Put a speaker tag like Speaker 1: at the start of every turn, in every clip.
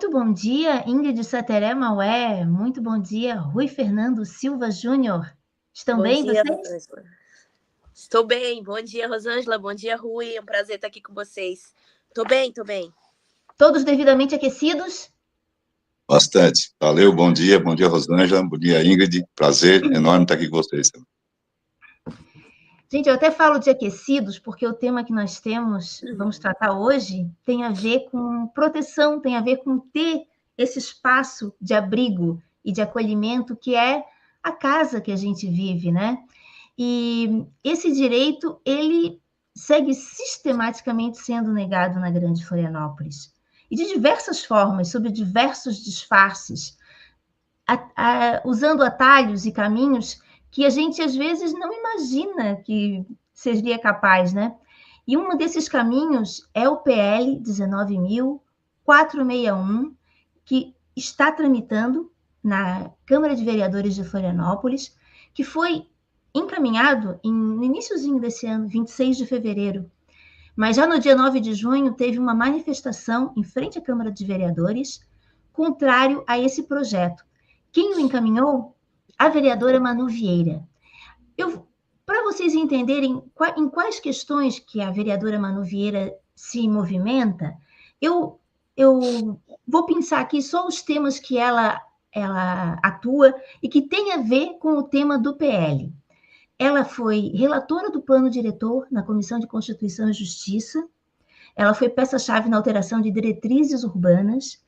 Speaker 1: Muito bom dia, Ingrid Sateré Maué. Muito bom dia, Rui Fernando Silva Júnior. Estão
Speaker 2: Bom
Speaker 1: bem
Speaker 2: dia,
Speaker 1: vocês?
Speaker 2: Rosângela. Estou bem. Bom dia, Rosângela. Bom dia, Rui. É um prazer estar aqui com vocês. Estou bem, estou bem.
Speaker 1: Todos devidamente aquecidos?
Speaker 3: Bastante. Valeu, bom dia, Rosângela, bom dia, Ingrid. Prazer enorme estar aqui com vocês.
Speaker 1: Gente, eu até falo de aquecidos porque o tema que nós vamos tratar hoje, tem a ver com proteção, tem a ver com ter esse espaço de abrigo e de acolhimento que é a casa que a gente vive, né? E esse direito, ele segue sistematicamente sendo negado na Grande Florianópolis. E de diversas formas, sob diversos disfarces, usando atalhos e caminhos que a gente às vezes não imagina que seria capaz, né? E um desses caminhos é o PL 19.461, que está tramitando na Câmara de Vereadores de Florianópolis, que foi encaminhado no iníciozinho desse ano, 26 de fevereiro. Mas já no dia 9 de junho teve uma manifestação em frente à Câmara de Vereadores contrário a esse projeto. Quem o encaminhou? A vereadora Manu Vieira. Para vocês entenderem em quais questões que a vereadora Manu Vieira se movimenta, eu vou pensar aqui só os temas que ela atua e que tem a ver com o tema do PL. Ela foi relatora do plano diretor na Comissão de Constituição e Justiça, ela foi peça-chave na alteração de diretrizes urbanas,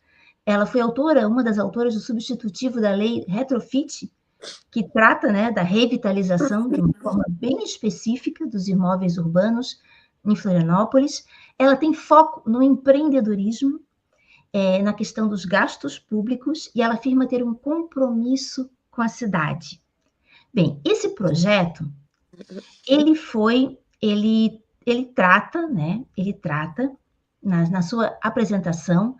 Speaker 1: ela foi uma das autoras do substitutivo da lei Retrofit, que trata, né, da revitalização de uma forma bem específica dos imóveis urbanos em Florianópolis. Ela tem foco no empreendedorismo, na questão dos gastos públicos, e ela afirma ter um compromisso com a cidade. Bem, esse projeto, ele trata, né, na sua apresentação,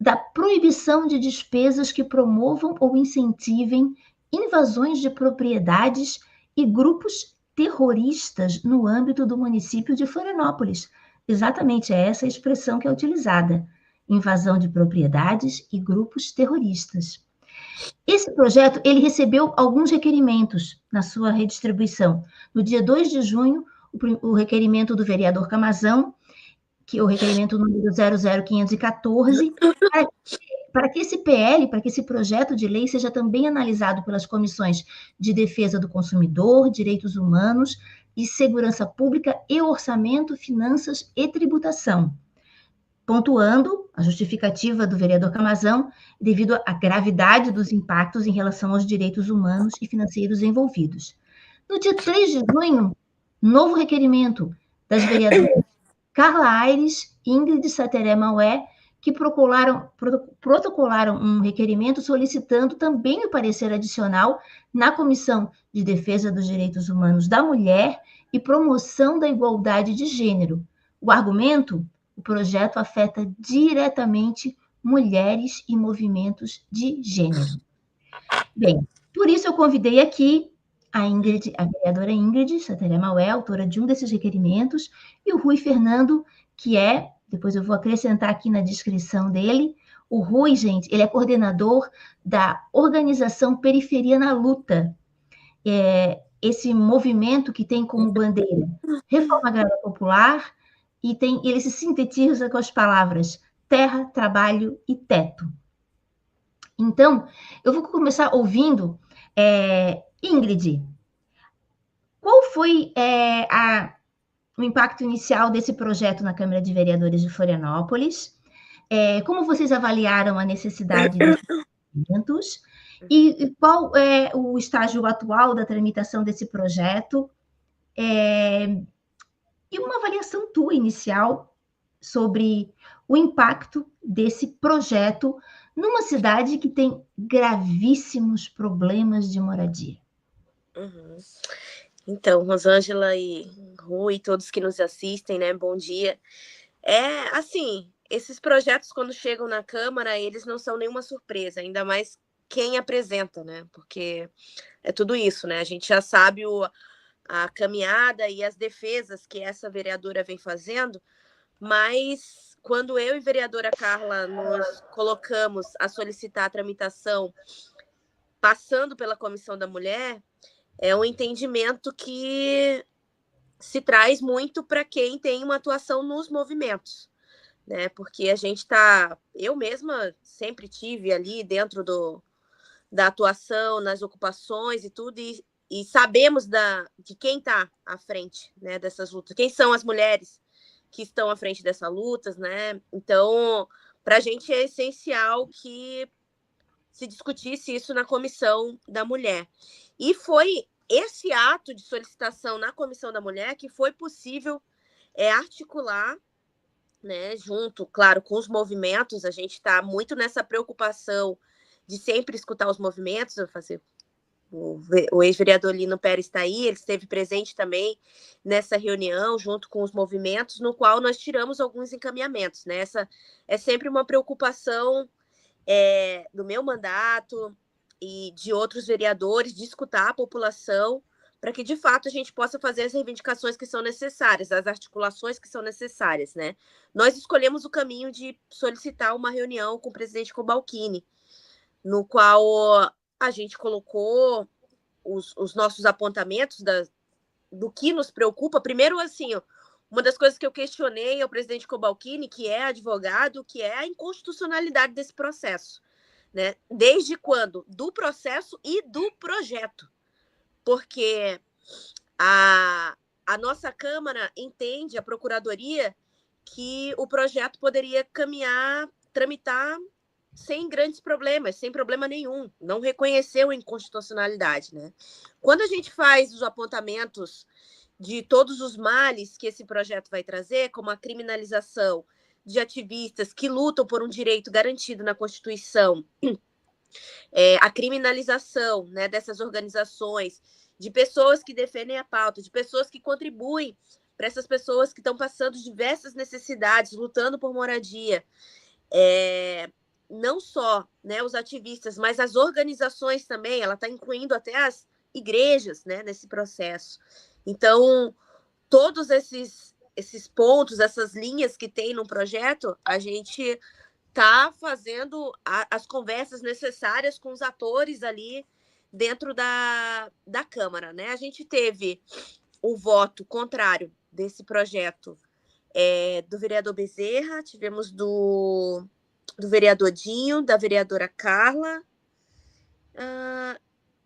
Speaker 1: da proibição de despesas que promovam ou incentivem invasões de propriedades e grupos terroristas no âmbito do município de Florianópolis. Exatamente, é essa a expressão que é utilizada: invasão de propriedades e grupos terroristas. Esse projeto, ele recebeu alguns requerimentos na sua redistribuição. No dia 2 de junho, o requerimento do vereador Camazão, que é o requerimento número 00514, para que esse PL, para que esse projeto de lei seja também analisado pelas comissões de defesa do consumidor, direitos humanos e segurança pública e orçamento, finanças e tributação. Pontuando a justificativa do vereador Camazão, devido à gravidade dos impactos em relação aos direitos humanos e financeiros envolvidos. No dia 3 de junho, novo requerimento das vereadoras Carla Aires e Ingrid Sateré Maué, que protocolaram um requerimento solicitando também o parecer adicional na Comissão de Defesa dos Direitos Humanos da Mulher e Promoção da Igualdade de Gênero. O argumento: o projeto afeta diretamente mulheres e movimentos de gênero. Bem, por isso eu convidei aqui a vereadora Ingrid Sateré Maué, autora de um desses requerimentos, e o Rui Fernando, que depois eu vou acrescentar aqui na descrição dele. O Rui, gente, ele é coordenador da organização Periferia na Luta, esse movimento que tem como bandeira reforma agrária popular, e ele se sintetiza com as palavras terra, trabalho e teto. Então, eu vou começar ouvindo Ingrid. Qual foi o impacto inicial desse projeto na Câmara de Vereadores de Florianópolis? Como vocês avaliaram a necessidade desses movimentos? E qual é o estágio atual da tramitação desse projeto? E uma avaliação tua inicial sobre o impacto desse projeto numa cidade que tem gravíssimos problemas de moradia.
Speaker 2: Então, Rosângela e Rui, todos que nos assistem, né? Bom dia. Assim, esses projetos, quando chegam na Câmara, eles não são nenhuma surpresa, ainda mais quem apresenta, né? Porque é tudo isso, né? A gente já sabe a caminhada e as defesas que essa vereadora vem fazendo, mas quando eu e a vereadora Carla nos colocamos a solicitar a tramitação passando pela Comissão da Mulher, é um entendimento que se traz muito para quem tem uma atuação nos movimentos, né? Porque a gente está... Eu mesma sempre tive ali dentro da atuação, nas ocupações e tudo, e sabemos de quem está à frente, né, dessas lutas, quem são as mulheres que estão à frente dessas lutas, né? Então, para a gente é essencial que se discutisse isso na Comissão da Mulher. E foi esse ato de solicitação na Comissão da Mulher que foi possível articular, né, junto, claro, com os movimentos. A gente está muito nessa preocupação de sempre escutar os movimentos. O ex-vereador Lino Pérez está aí, ele esteve presente também nessa reunião, junto com os movimentos, no qual nós tiramos alguns encaminhamentos, né? Essa é sempre uma preocupação do meu mandato e de outros vereadores, de escutar a população, para que, de fato, a gente possa fazer as reivindicações que são necessárias, as articulações que são necessárias, né? Nós escolhemos o caminho de solicitar uma reunião com o presidente Cobalcini, no qual a gente colocou os nossos apontamentos do que nos preocupa. Primeiro, assim, uma das coisas que eu questionei ao presidente Cobalcini, que é advogado, que é a inconstitucionalidade desse processo, né? Desde quando? Do processo e do projeto. Porque a nossa Câmara entende, a Procuradoria, que o projeto poderia tramitar sem grandes problemas, sem problema nenhum. Não reconheceu a inconstitucionalidade, né? Quando a gente faz os apontamentos de todos os males que esse projeto vai trazer, como a criminalização de ativistas que lutam por um direito garantido na Constituição, a criminalização, né, dessas organizações, de pessoas que defendem a pauta, de pessoas que contribuem para essas pessoas que estão passando diversas necessidades, lutando por moradia, não só, né, os ativistas, mas as organizações também. Ela está incluindo até as igrejas, né, nesse processo. Então, todos esses pontos, essas linhas que tem no projeto, a gente está fazendo as conversas necessárias com os atores ali dentro da Câmara, né? A gente teve o voto contrário desse projeto do vereador Bezerra, tivemos do vereador Dinho, da vereadora Carla,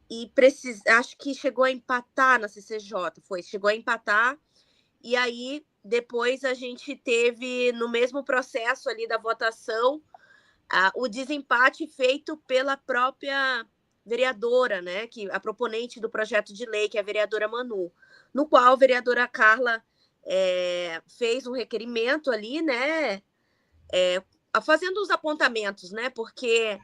Speaker 2: e acho que chegou a empatar na CCJ, chegou a empatar, e aí depois a gente teve, no mesmo processo ali da votação, o desempate feito pela própria vereadora, né, a proponente do projeto de lei, que é a vereadora Manu, no qual a vereadora Carla fez um requerimento ali, né, fazendo os apontamentos, né, porque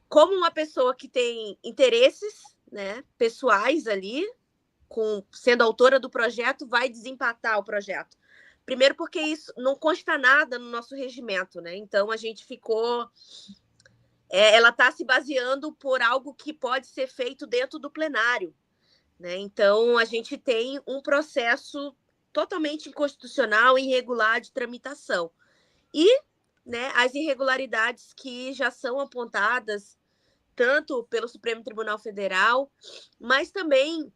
Speaker 2: como uma pessoa que tem interesses, né, pessoais ali, sendo autora do projeto, vai desempatar o projeto. Primeiro porque isso não consta nada no nosso regimento, né? Então a gente ficou... ela está se baseando por algo que pode ser feito dentro do plenário, né? Então a gente tem um processo totalmente inconstitucional, irregular de tramitação. E, né, as irregularidades que já são apontadas tanto pelo Supremo Tribunal Federal, mas também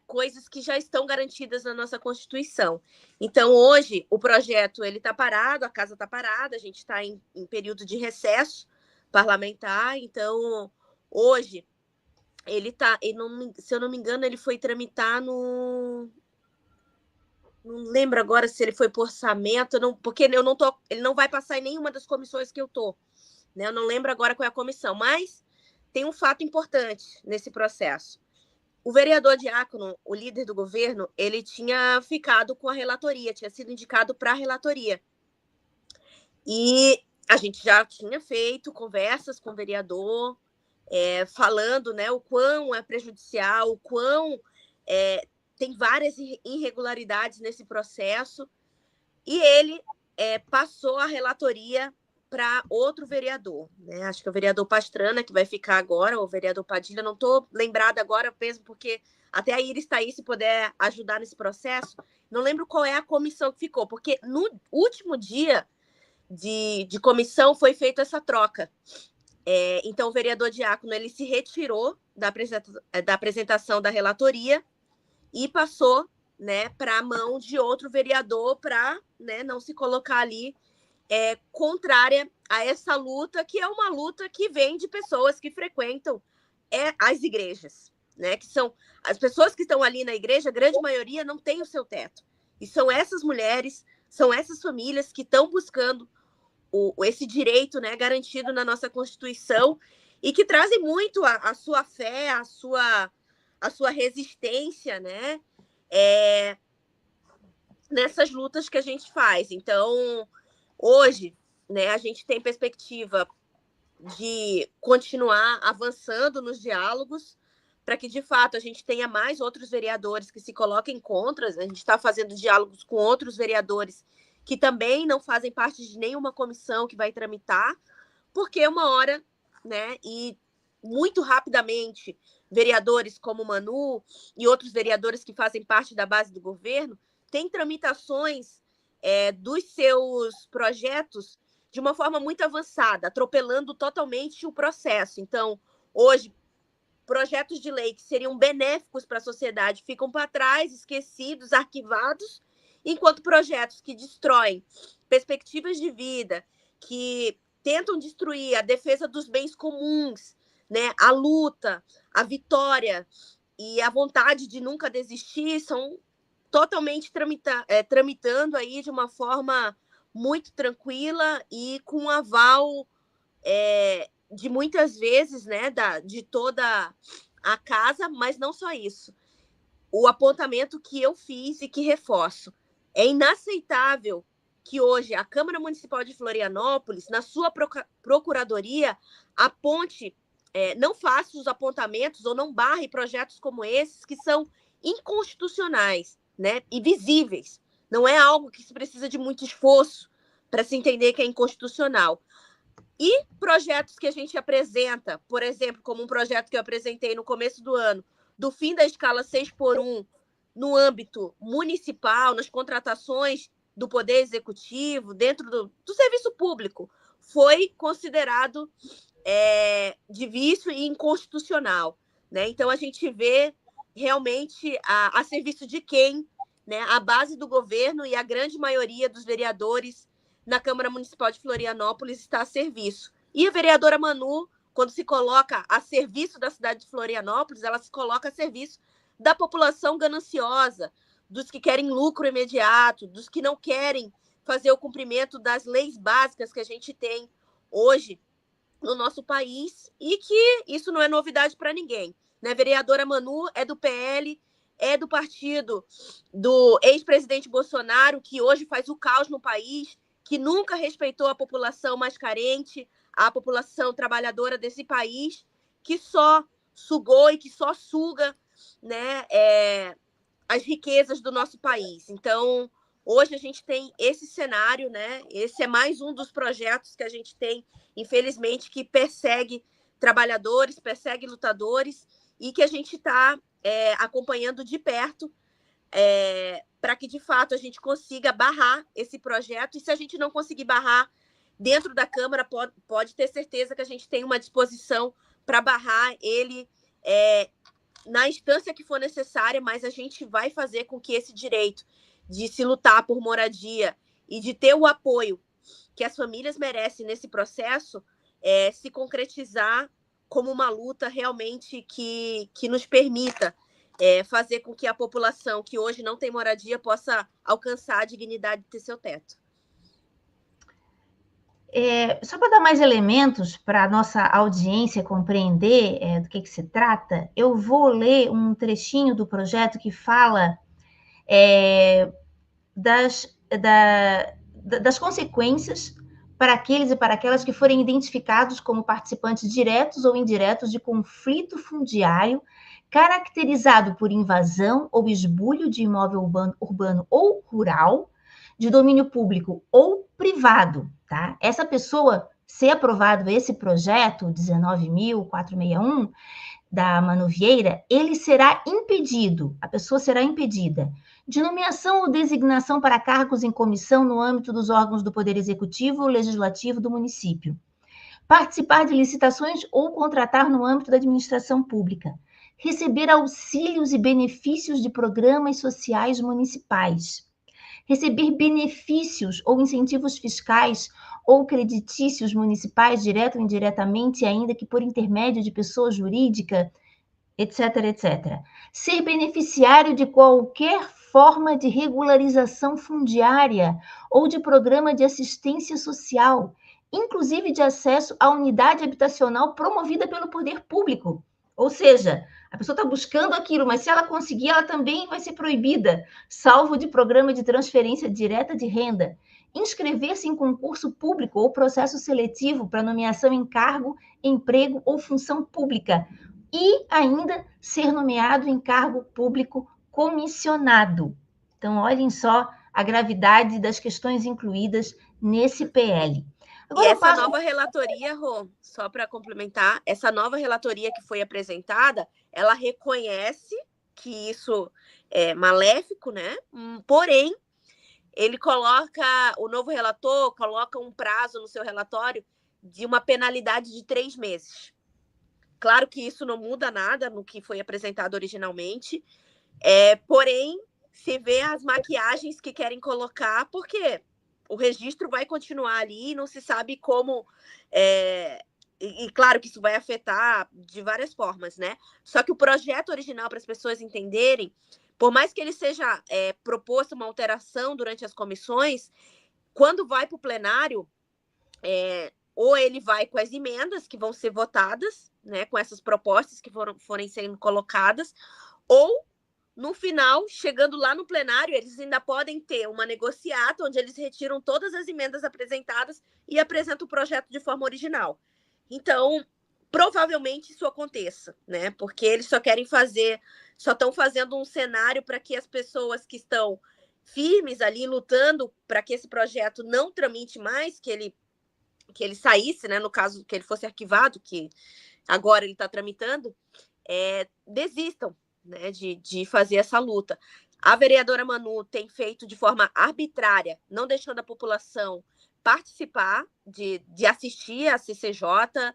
Speaker 2: coisas que já estão garantidas na nossa Constituição. Então, hoje, o projeto está parado, a casa está parada, a gente está em período de recesso parlamentar. Então, hoje, ele está... Se eu não me engano, ele foi tramitar no... Não lembro agora se ele foi por orçamento, porque ele não vai passar em nenhuma das comissões que eu estou. Né? Eu não lembro agora qual é a comissão, mas tem um fato importante nesse processo. O vereador Diácono, o líder do governo, ele tinha ficado com a relatoria, tinha sido indicado para a relatoria. E a gente já tinha feito conversas com o vereador, falando, né, o quão é prejudicial, o quão tem várias irregularidades nesse processo. E ele passou a relatoria para outro vereador, né? Acho que é o vereador Pastrana, que vai ficar agora, ou o vereador Padilha, não estou lembrada agora mesmo, porque até a Iris está aí, se puder ajudar nesse processo. Não lembro qual é a comissão que ficou, porque no último dia de comissão foi feita essa troca. Então, o vereador Diácono ele se retirou da apresentação da relatoria e passou, né, para a mão de outro vereador para, né, não se colocar ali contrária a essa luta, que é uma luta que vem de pessoas que frequentam as igrejas, né, que são as pessoas que estão ali na igreja, a grande maioria não tem o seu teto. E são essas mulheres, são essas famílias que estão buscando esse direito, né, garantido na nossa Constituição e que trazem muito a sua fé, a sua resistência, né, nessas lutas que a gente faz. Então, hoje, né, a gente tem perspectiva de continuar avançando nos diálogos para que, de fato, a gente tenha mais outros vereadores que se coloquem contra. A gente está fazendo diálogos com outros vereadores que também não fazem parte de nenhuma comissão que vai tramitar, porque uma hora, né, e muito rapidamente, vereadores como Manu e outros vereadores que fazem parte da base do governo têm tramitações dos seus projetos de uma forma muito avançada, atropelando totalmente o processo. Então, hoje, projetos de lei que seriam benéficos para a sociedade ficam para trás, esquecidos, arquivados, enquanto projetos que destroem perspectivas de vida, que tentam destruir a defesa dos bens comuns, né, a luta, a vitória e a vontade de nunca desistir, são totalmente tramitando aí de uma forma muito tranquila e com aval de muitas vezes, né, de toda a casa, mas não só isso. O apontamento que eu fiz e que reforço: é inaceitável que hoje a Câmara Municipal de Florianópolis, na sua procuradoria, aponte, não faça os apontamentos ou não barre projetos como esses que são inconstitucionais, né, e visíveis. Não é algo que se precisa de muito esforço para se entender que é inconstitucional. E projetos que a gente apresenta, por exemplo, como um projeto que eu apresentei no começo do ano, do fim da escala 6x1 no âmbito municipal, nas contratações do Poder Executivo, dentro do serviço público, foi considerado de vício e inconstitucional, né? Então, a gente vê realmente a serviço de quem, né, a base do governo e a grande maioria dos vereadores na Câmara Municipal de Florianópolis está a serviço. E a vereadora Manu, quando se coloca a serviço da cidade de Florianópolis, ela se coloca a serviço da população gananciosa, dos que querem lucro imediato, dos que não querem fazer o cumprimento das leis básicas que a gente tem hoje no nosso país, e que isso não é novidade para ninguém, né? Vereadora Manu é do PL, é do partido do ex-presidente Bolsonaro, que hoje faz o caos no país, que nunca respeitou a população mais carente, a população trabalhadora desse país, que só sugou e que só suga, né, as riquezas do nosso país. Então, hoje a gente tem esse cenário, né? Esse é mais um dos projetos que a gente tem, infelizmente, que persegue trabalhadores, persegue lutadores, e que a gente está acompanhando de perto, para que, de fato, a gente consiga barrar esse projeto. E se a gente não conseguir barrar dentro da Câmara, pode ter certeza que a gente tem uma disposição para barrar ele na instância que for necessária, mas a gente vai fazer com que esse direito de se lutar por moradia e de ter o apoio que as famílias merecem nesse processo se concretizar como uma luta realmente que nos permita fazer com que a população que hoje não tem moradia possa alcançar a dignidade de ter seu teto.
Speaker 1: Só para dar mais elementos para a nossa audiência compreender do que se trata, eu vou ler um trechinho do projeto que fala das consequências para aqueles e para aquelas que forem identificados como participantes diretos ou indiretos de conflito fundiário caracterizado por invasão ou esbulho de imóvel urbano ou rural, de domínio público ou privado, tá? Essa pessoa, se aprovado esse projeto, 19.461, da Manu Vieira, ele será impedido, a pessoa será impedida de nomeação ou designação para cargos em comissão no âmbito dos órgãos do Poder Executivo ou Legislativo do município, participar de licitações ou contratar no âmbito da administração pública, receber auxílios e benefícios de programas sociais municipais, receber benefícios ou incentivos fiscais ou creditícios municipais, direto ou indiretamente, ainda que por intermédio de pessoa jurídica, etc., etc. Ser beneficiário de qualquer forma de regularização fundiária ou de programa de assistência social, inclusive de acesso à unidade habitacional promovida pelo poder público. Ou seja, a pessoa está buscando aquilo, mas se ela conseguir, ela também vai ser proibida, salvo de programa de transferência direta de renda. Inscrever-se em concurso público ou processo seletivo para nomeação em cargo, emprego ou função pública. E ainda ser nomeado em cargo público comissionado. Então, olhem só a gravidade das questões incluídas nesse PL.
Speaker 2: Agora, e essa nova relatoria, Rô, só para complementar, essa nova relatoria que foi apresentada, ela reconhece que isso é maléfico, né? Porém, ele coloca, o novo relator coloca um prazo no seu relatório de uma penalidade de 3 meses. Claro que isso não muda nada no que foi apresentado originalmente, porém, se vê as maquiagens que querem colocar, porque o registro vai continuar ali, não se sabe como... E claro que isso vai afetar de várias formas, né? Só que o projeto original, para as pessoas entenderem, por mais que ele seja proposto uma alteração durante as comissões, quando vai para o plenário, ou ele vai com as emendas que vão ser votadas, né, com essas propostas que forem sendo colocadas, ou no final, chegando lá no plenário, eles ainda podem ter uma negociata onde eles retiram todas as emendas apresentadas e apresentam o projeto de forma original. Então, provavelmente isso aconteça, né? Porque eles só estão fazendo um cenário para que as pessoas que estão firmes ali, lutando para que esse projeto não tramite mais, que ele saísse, né? No caso, que ele fosse arquivado, que agora ele está tramitando, desistam, né, de fazer essa luta. A vereadora Manu tem feito de forma arbitrária, não deixando a população participar, de assistir a CCJ,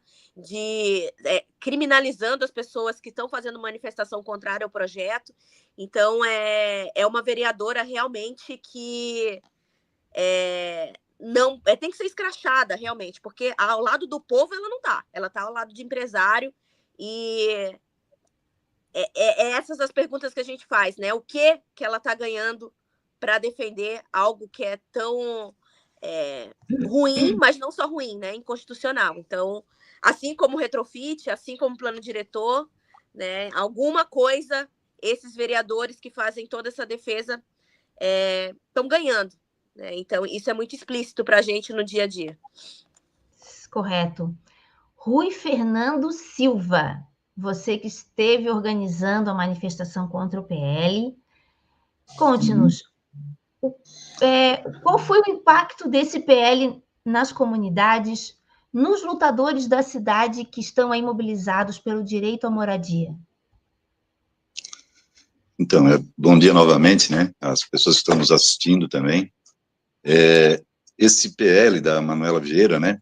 Speaker 2: criminalizando as pessoas que estão fazendo manifestação contrária ao projeto. Então, é uma vereadora realmente que não tem que ser escrachada, realmente, porque ao lado do povo ela não está. Ela está ao lado de empresário e... essas as perguntas que a gente faz, né? O que ela está ganhando para defender algo que é tão ruim, mas não só ruim, né? Inconstitucional. Então, assim como o retrofit, assim como o plano diretor, né? Alguma coisa esses vereadores que fazem toda essa defesa estão ganhando, né? Então, isso é muito explícito para a gente no dia a dia.
Speaker 1: Correto. Rui Fernando Silva, você que esteve organizando a manifestação contra o PL, conte-nos, qual foi o impacto desse PL nas comunidades, nos lutadores da cidade que estão aí mobilizados pelo direito à moradia?
Speaker 3: Então, bom dia novamente, né, as pessoas que estão nos assistindo também. Esse PL da Manuela Vieira, né,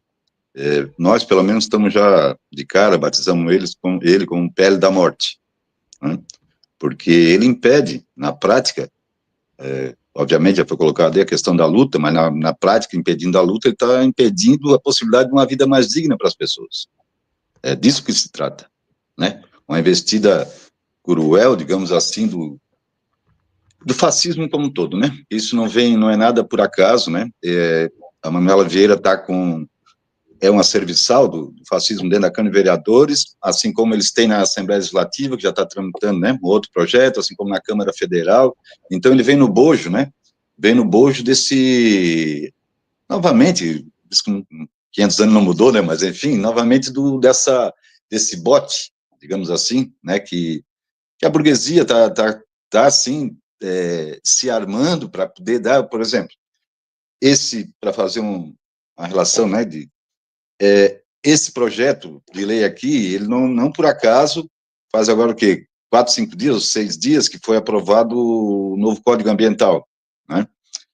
Speaker 3: nós, pelo menos, estamos já de cara, batizamos ele como PL da morte, né? Porque ele impede, na prática, obviamente já foi colocado aí a questão da luta, mas na prática, impedindo a luta, ele está impedindo a possibilidade de uma vida mais digna para as pessoas. É disso que se trata, né? Uma investida cruel, digamos assim, do fascismo como um todo, né? Isso não é nada por acaso, né? A Manuela Vieira está uma serviçal do fascismo dentro da Câmara de Vereadores, assim como eles têm na Assembleia Legislativa, que já está tramitando, né, um outro projeto, assim como na Câmara Federal. Então, ele vem no bojo, né, desse, novamente, 500 anos não mudou, né, mas, enfim, novamente desse bote, digamos assim, né, que a burguesia está assim, se armando para poder dar, por exemplo, para fazer uma relação, né, esse projeto de lei aqui, ele não por acaso faz agora o quê? 4, 5 dias, ou 6 dias, que foi aprovado o novo Código Ambiental, né?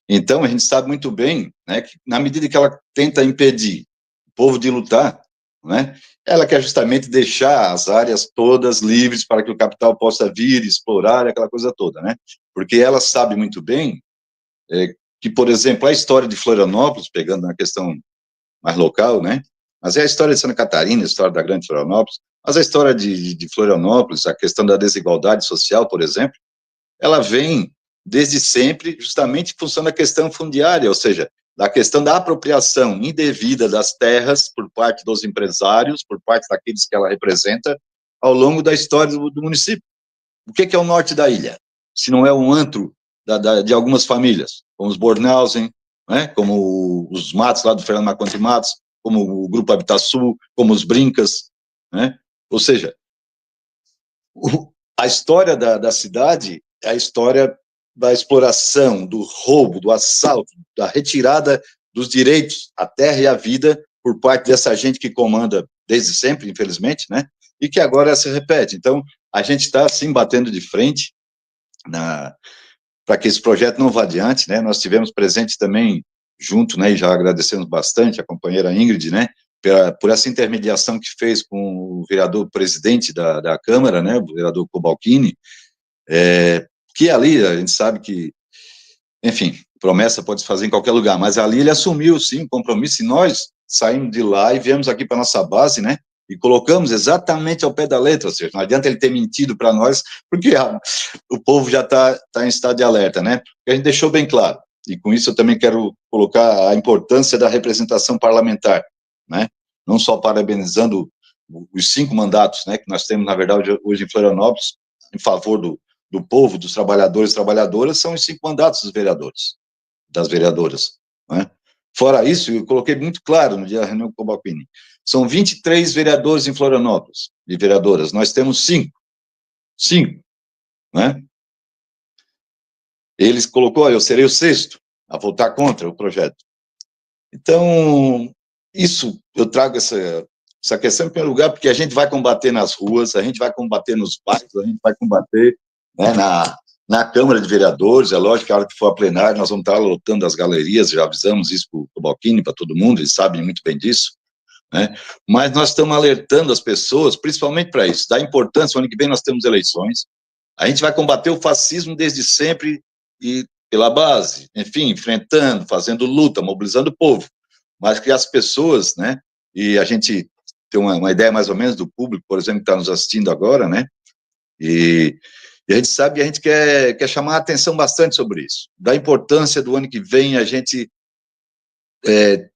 Speaker 3: Então, a gente sabe muito bem, né, que na medida que ela tenta impedir o povo de lutar, né, ela quer justamente deixar as áreas todas livres para que o capital possa vir, explorar, aquela coisa toda, né? Porque ela sabe muito bem que, por exemplo, a história de Florianópolis, pegando na questão mais local, né, mas é a história de Santa Catarina, a história da Grande Florianópolis, mas a história de Florianópolis, a questão da desigualdade social, por exemplo, ela vem desde sempre justamente em função da questão fundiária, ou seja, da questão da apropriação indevida das terras por parte dos empresários, por parte daqueles que ela representa, ao longo da história do município. O que é o norte da ilha? Se não é um antro de algumas famílias, como os Bornhausen, né, como os Matos, lá do Fernando Marconte Matos, como o Grupo Habitat Sul, como os Brincas, né? Ou seja, a história da cidade é a história da exploração, do roubo, do assalto, da retirada dos direitos à terra e à vida por parte dessa gente que comanda desde sempre, infelizmente, né? E que agora se repete. Então, a gente está, assim, batendo de frente para que esse projeto não vá adiante, né? Nós tivemos presente também, junto, né, e já agradecemos bastante a companheira Ingrid, né, por essa intermediação que fez com o vereador presidente da Câmara, né, o vereador Cobalcini, que ali a gente sabe que, enfim, promessa pode se fazer em qualquer lugar, mas ali ele assumiu, sim, o compromisso, e nós saímos de lá e viemos aqui para a nossa base, né, e colocamos exatamente ao pé da letra, ou seja, não adianta ele ter mentido para nós, porque o povo já está em estado de alerta, né, porque a gente deixou bem claro, e com isso eu também quero colocar a importância da representação parlamentar, né, não só parabenizando os 5 mandatos, né, que nós temos, na verdade, hoje em Florianópolis, em favor do povo, dos trabalhadores e trabalhadoras, são os 5 mandatos dos vereadores, das vereadoras, né. Fora isso, eu coloquei muito claro no dia da reunião com o Cobalcini, são 23 vereadores em Florianópolis, e vereadoras, nós temos 5, né? Eles colocou, eu serei o 6º a votar contra o projeto. Então, isso, eu trago essa questão em primeiro lugar, porque a gente vai combater nas ruas, a gente vai combater nos bairros, a gente vai combater, né, na Câmara de Vereadores, é lógico que a hora que for a plenária, nós vamos estar lotando as galerias, já avisamos isso para o Cobalcini, para todo mundo, eles sabem muito bem disso, né? Mas nós estamos alertando as pessoas, principalmente para isso, da importância, o ano que vem nós temos eleições, a gente vai combater o fascismo desde sempre e pela base, enfim, enfrentando, fazendo luta, mobilizando o povo, mas que as pessoas, né, e a gente tem uma ideia mais ou menos do público, por exemplo, que está nos assistindo agora, né, e a gente sabe e a gente quer chamar a atenção bastante sobre isso, da importância do ano que vem a gente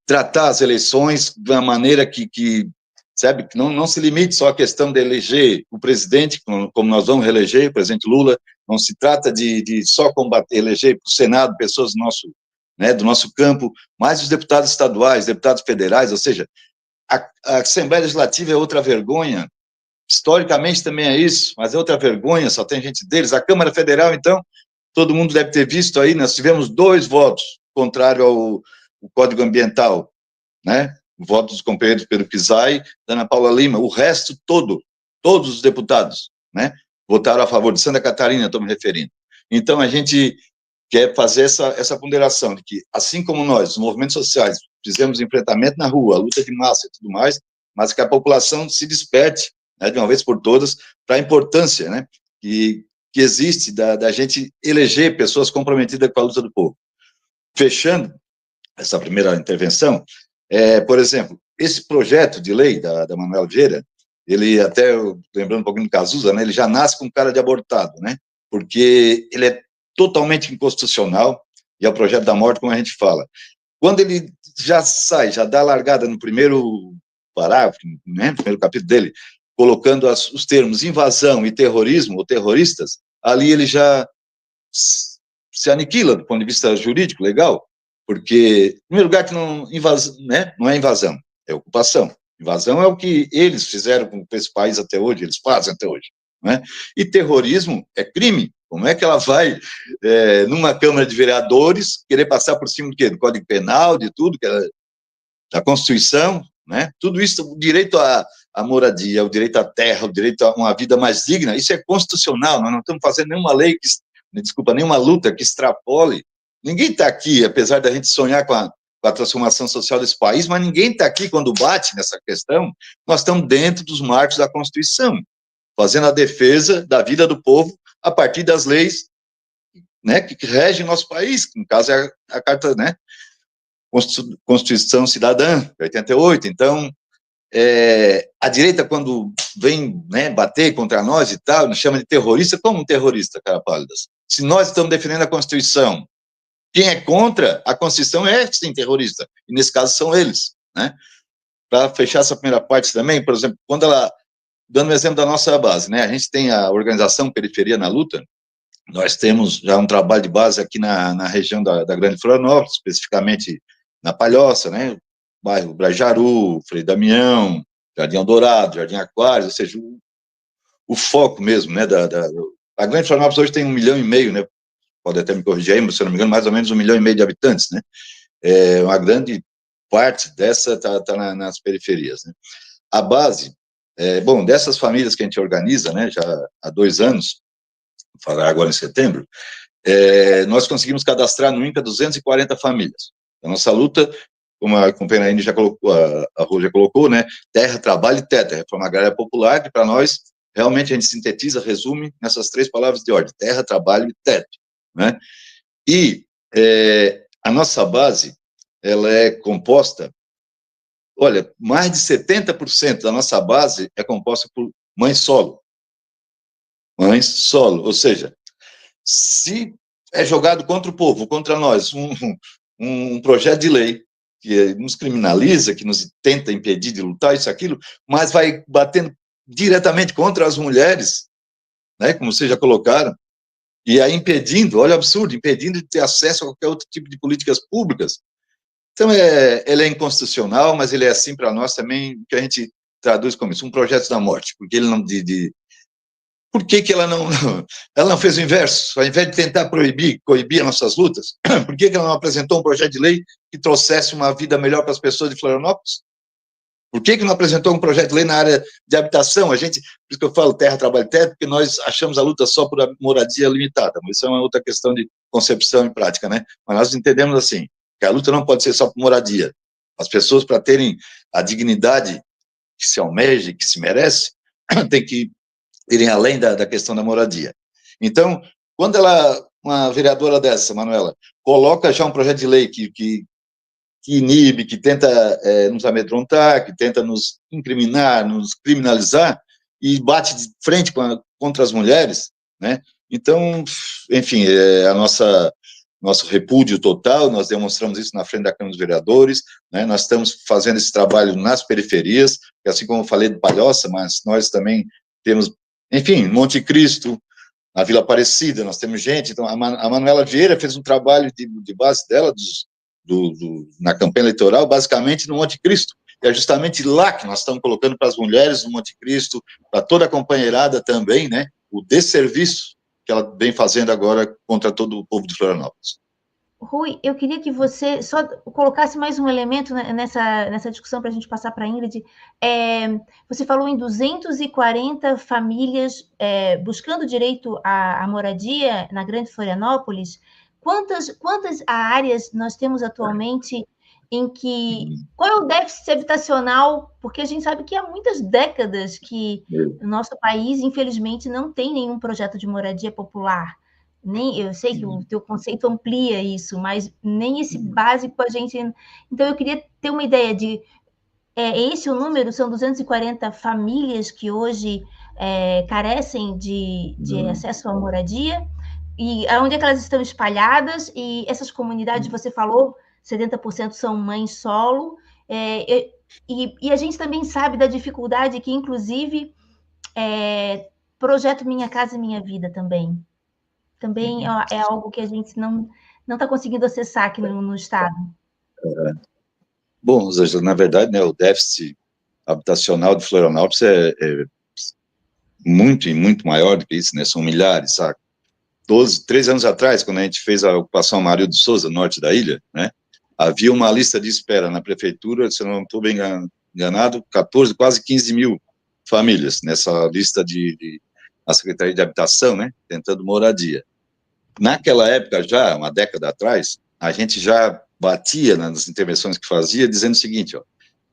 Speaker 3: tratar as eleições de uma maneira que sabe, que não se limite só à questão de eleger o presidente, como nós vamos reeleger o presidente Lula, não se trata de só combater, eleger para o Senado pessoas do nosso, né, do nosso campo, mas os deputados estaduais, deputados federais, ou seja, a Assembleia Legislativa é outra vergonha, historicamente também é isso, mas é outra vergonha, só tem gente deles. A Câmara Federal, então, todo mundo deve ter visto aí, nós tivemos 2 votos contrário ao Código Ambiental, né? O voto dos companheiros Pedro Pizai, da Ana Paula Lima, o resto todo, todos os deputados, né, votaram a favor de Santa Catarina, estou me referindo. Então, a gente quer fazer essa ponderação de que, assim como nós, os movimentos sociais, fizemos enfrentamento na rua, luta de massa e tudo mais, mas que a população se desperte, né, de uma vez por todas, para a importância, né, que existe da gente eleger pessoas comprometidas com a luta do povo. Fechando essa primeira intervenção, por exemplo, esse projeto de lei da Manuela Vieira, ele até, lembrando um pouquinho do Cazuza, né, ele já nasce com cara de abortado, né, porque ele é totalmente inconstitucional, e é o projeto da morte, como a gente fala. Quando ele já sai, já dá a largada no primeiro parágrafo, né, no primeiro capítulo dele, colocando os termos invasão e terrorismo, ou terroristas, ali ele já se aniquila do ponto de vista jurídico, legal, porque, em primeiro lugar, que né, não é invasão, é ocupação. Invasão é o que eles fizeram com esse país até hoje, eles fazem até hoje, né? E terrorismo é crime. Como é que ela vai, numa Câmara de Vereadores, querer passar por cima do quê? Do Código Penal, de tudo, da Constituição, né? Tudo isso, o direito à à moradia, o direito à terra, o direito a uma vida mais digna, isso é constitucional, nós não estamos fazendo nenhuma lei, nenhuma luta que extrapole. Ninguém está aqui, apesar da gente sonhar com a transformação social desse país, mas ninguém está aqui quando bate nessa questão, nós estamos dentro dos marcos da Constituição, fazendo a defesa da vida do povo a partir das leis, né, que regem nosso país, que no caso é a Carta, né, Constituição Cidadã, de 88, então, a direita, quando vem, né, bater contra nós e tal, nos chama de terrorista. Como um terrorista, cara pálidas? Se nós estamos defendendo a Constituição, quem é contra a Constituição é, sim, terrorista, e nesse caso são eles, né? Para fechar essa primeira parte também, por exemplo, dando um exemplo da nossa base, né, a gente tem a organização Periferia na Luta, nós temos já um trabalho de base aqui na região da Grande Florianópolis, especificamente na Palhoça, né, bairro Brajaru, Frei Damião, Jardim Eldorado, Jardim Aquários, ou seja, o foco mesmo, né, a Grande Florianópolis hoje tem 1,5 milhão, né, pode até me corrigir aí, mas se eu não me engano, mais ou menos 1,5 milhão de habitantes, né, uma grande parte dessa está nas periferias, né. A base, bom, dessas famílias que a gente organiza, né, já há 2 anos, vou falar agora em setembro, nós conseguimos cadastrar no INCA 240 famílias. A nossa luta, como a companheira Aine já colocou, a Rô já colocou, né, terra, trabalho e teto, reforma agrária popular, que para nós, realmente, a gente sintetiza, resume nessas 3 palavras de ordem, terra, trabalho e teto, né, e a nossa base, ela é composta, olha, mais de 70% da nossa base é composta por mães solo, ou seja, se é jogado contra o povo, contra nós, um projeto de lei que nos criminaliza, que nos tenta impedir de lutar, isso, aquilo, mas vai batendo diretamente contra as mulheres, né, como vocês já colocaram, e aí impedindo, olha o absurdo, impedindo de ter acesso a qualquer outro tipo de políticas públicas. Então, ele é inconstitucional, mas ele é assim para nós também, que a gente traduz como isso, um projeto da morte, porque ele não... Por que ela não fez o inverso? Ao invés de tentar coibir as nossas lutas, por que ela não apresentou um projeto de lei que trouxesse uma vida melhor para as pessoas de Florianópolis? Por que não apresentou um projeto de lei na área de habitação? Por isso que eu falo terra, trabalho e teto, porque nós achamos a luta só por moradia limitada, mas isso é uma outra questão de concepção e prática, né? Mas nós entendemos assim, que a luta não pode ser só por moradia. As pessoas, para terem a dignidade que se almeja, que se merece, tem que irem além da questão da moradia. Então, quando uma vereadora dessa, Manuela, coloca já um projeto de lei que inibe, que tenta nos amedrontar, que tenta nos incriminar, nos criminalizar, e bate de frente contra as mulheres, né? Então, enfim, nosso repúdio total, nós demonstramos isso na frente da Câmara dos Vereadores, né? Nós estamos fazendo esse trabalho nas periferias, assim como eu falei de Palhoça, mas nós também temos, enfim, Monte Cristo, na Vila Aparecida, nós temos gente. Então, a Manuela Vieira fez um trabalho de base dela, na campanha eleitoral, basicamente no Monte Cristo. E é justamente lá que nós estamos colocando para as mulheres no Monte Cristo, para toda a companheirada também, né, o desserviço que ela vem fazendo agora contra todo o povo de Florianópolis.
Speaker 1: Rui, eu queria que você só colocasse mais um elemento nessa discussão para a gente passar para a Ingrid. Você falou em 240 famílias buscando direito à moradia na Grande Florianópolis. Quantas áreas nós temos atualmente em que... Qual é o déficit habitacional? Porque a gente sabe que há muitas décadas que o nosso país, infelizmente, não tem nenhum projeto de moradia popular. Eu sei que o teu conceito amplia isso, mas nem esse básico a gente... Então, eu queria ter uma ideia de... esse o número? São 240 famílias que hoje carecem de acesso à moradia? E onde é que elas estão espalhadas? E essas comunidades, você falou, 70% são mães solo, e a gente também sabe da dificuldade que, inclusive, projeto Minha Casa Minha Vida também é algo que a gente não está conseguindo acessar aqui no Estado.
Speaker 3: Bom, Rosângela, na verdade, né, o déficit habitacional de Florianópolis é muito e muito maior do que isso, né? São milhares, sabe? 13 anos atrás, quando a gente fez a ocupação Mário de Souza, norte da ilha, né, havia uma lista de espera na prefeitura, se eu não estou bem enganado, 14, quase 15 mil famílias nessa lista a Secretaria de Habitação, né, tentando moradia. Naquela época, já, uma década atrás, a gente já batia nas intervenções que fazia, dizendo o seguinte, ó,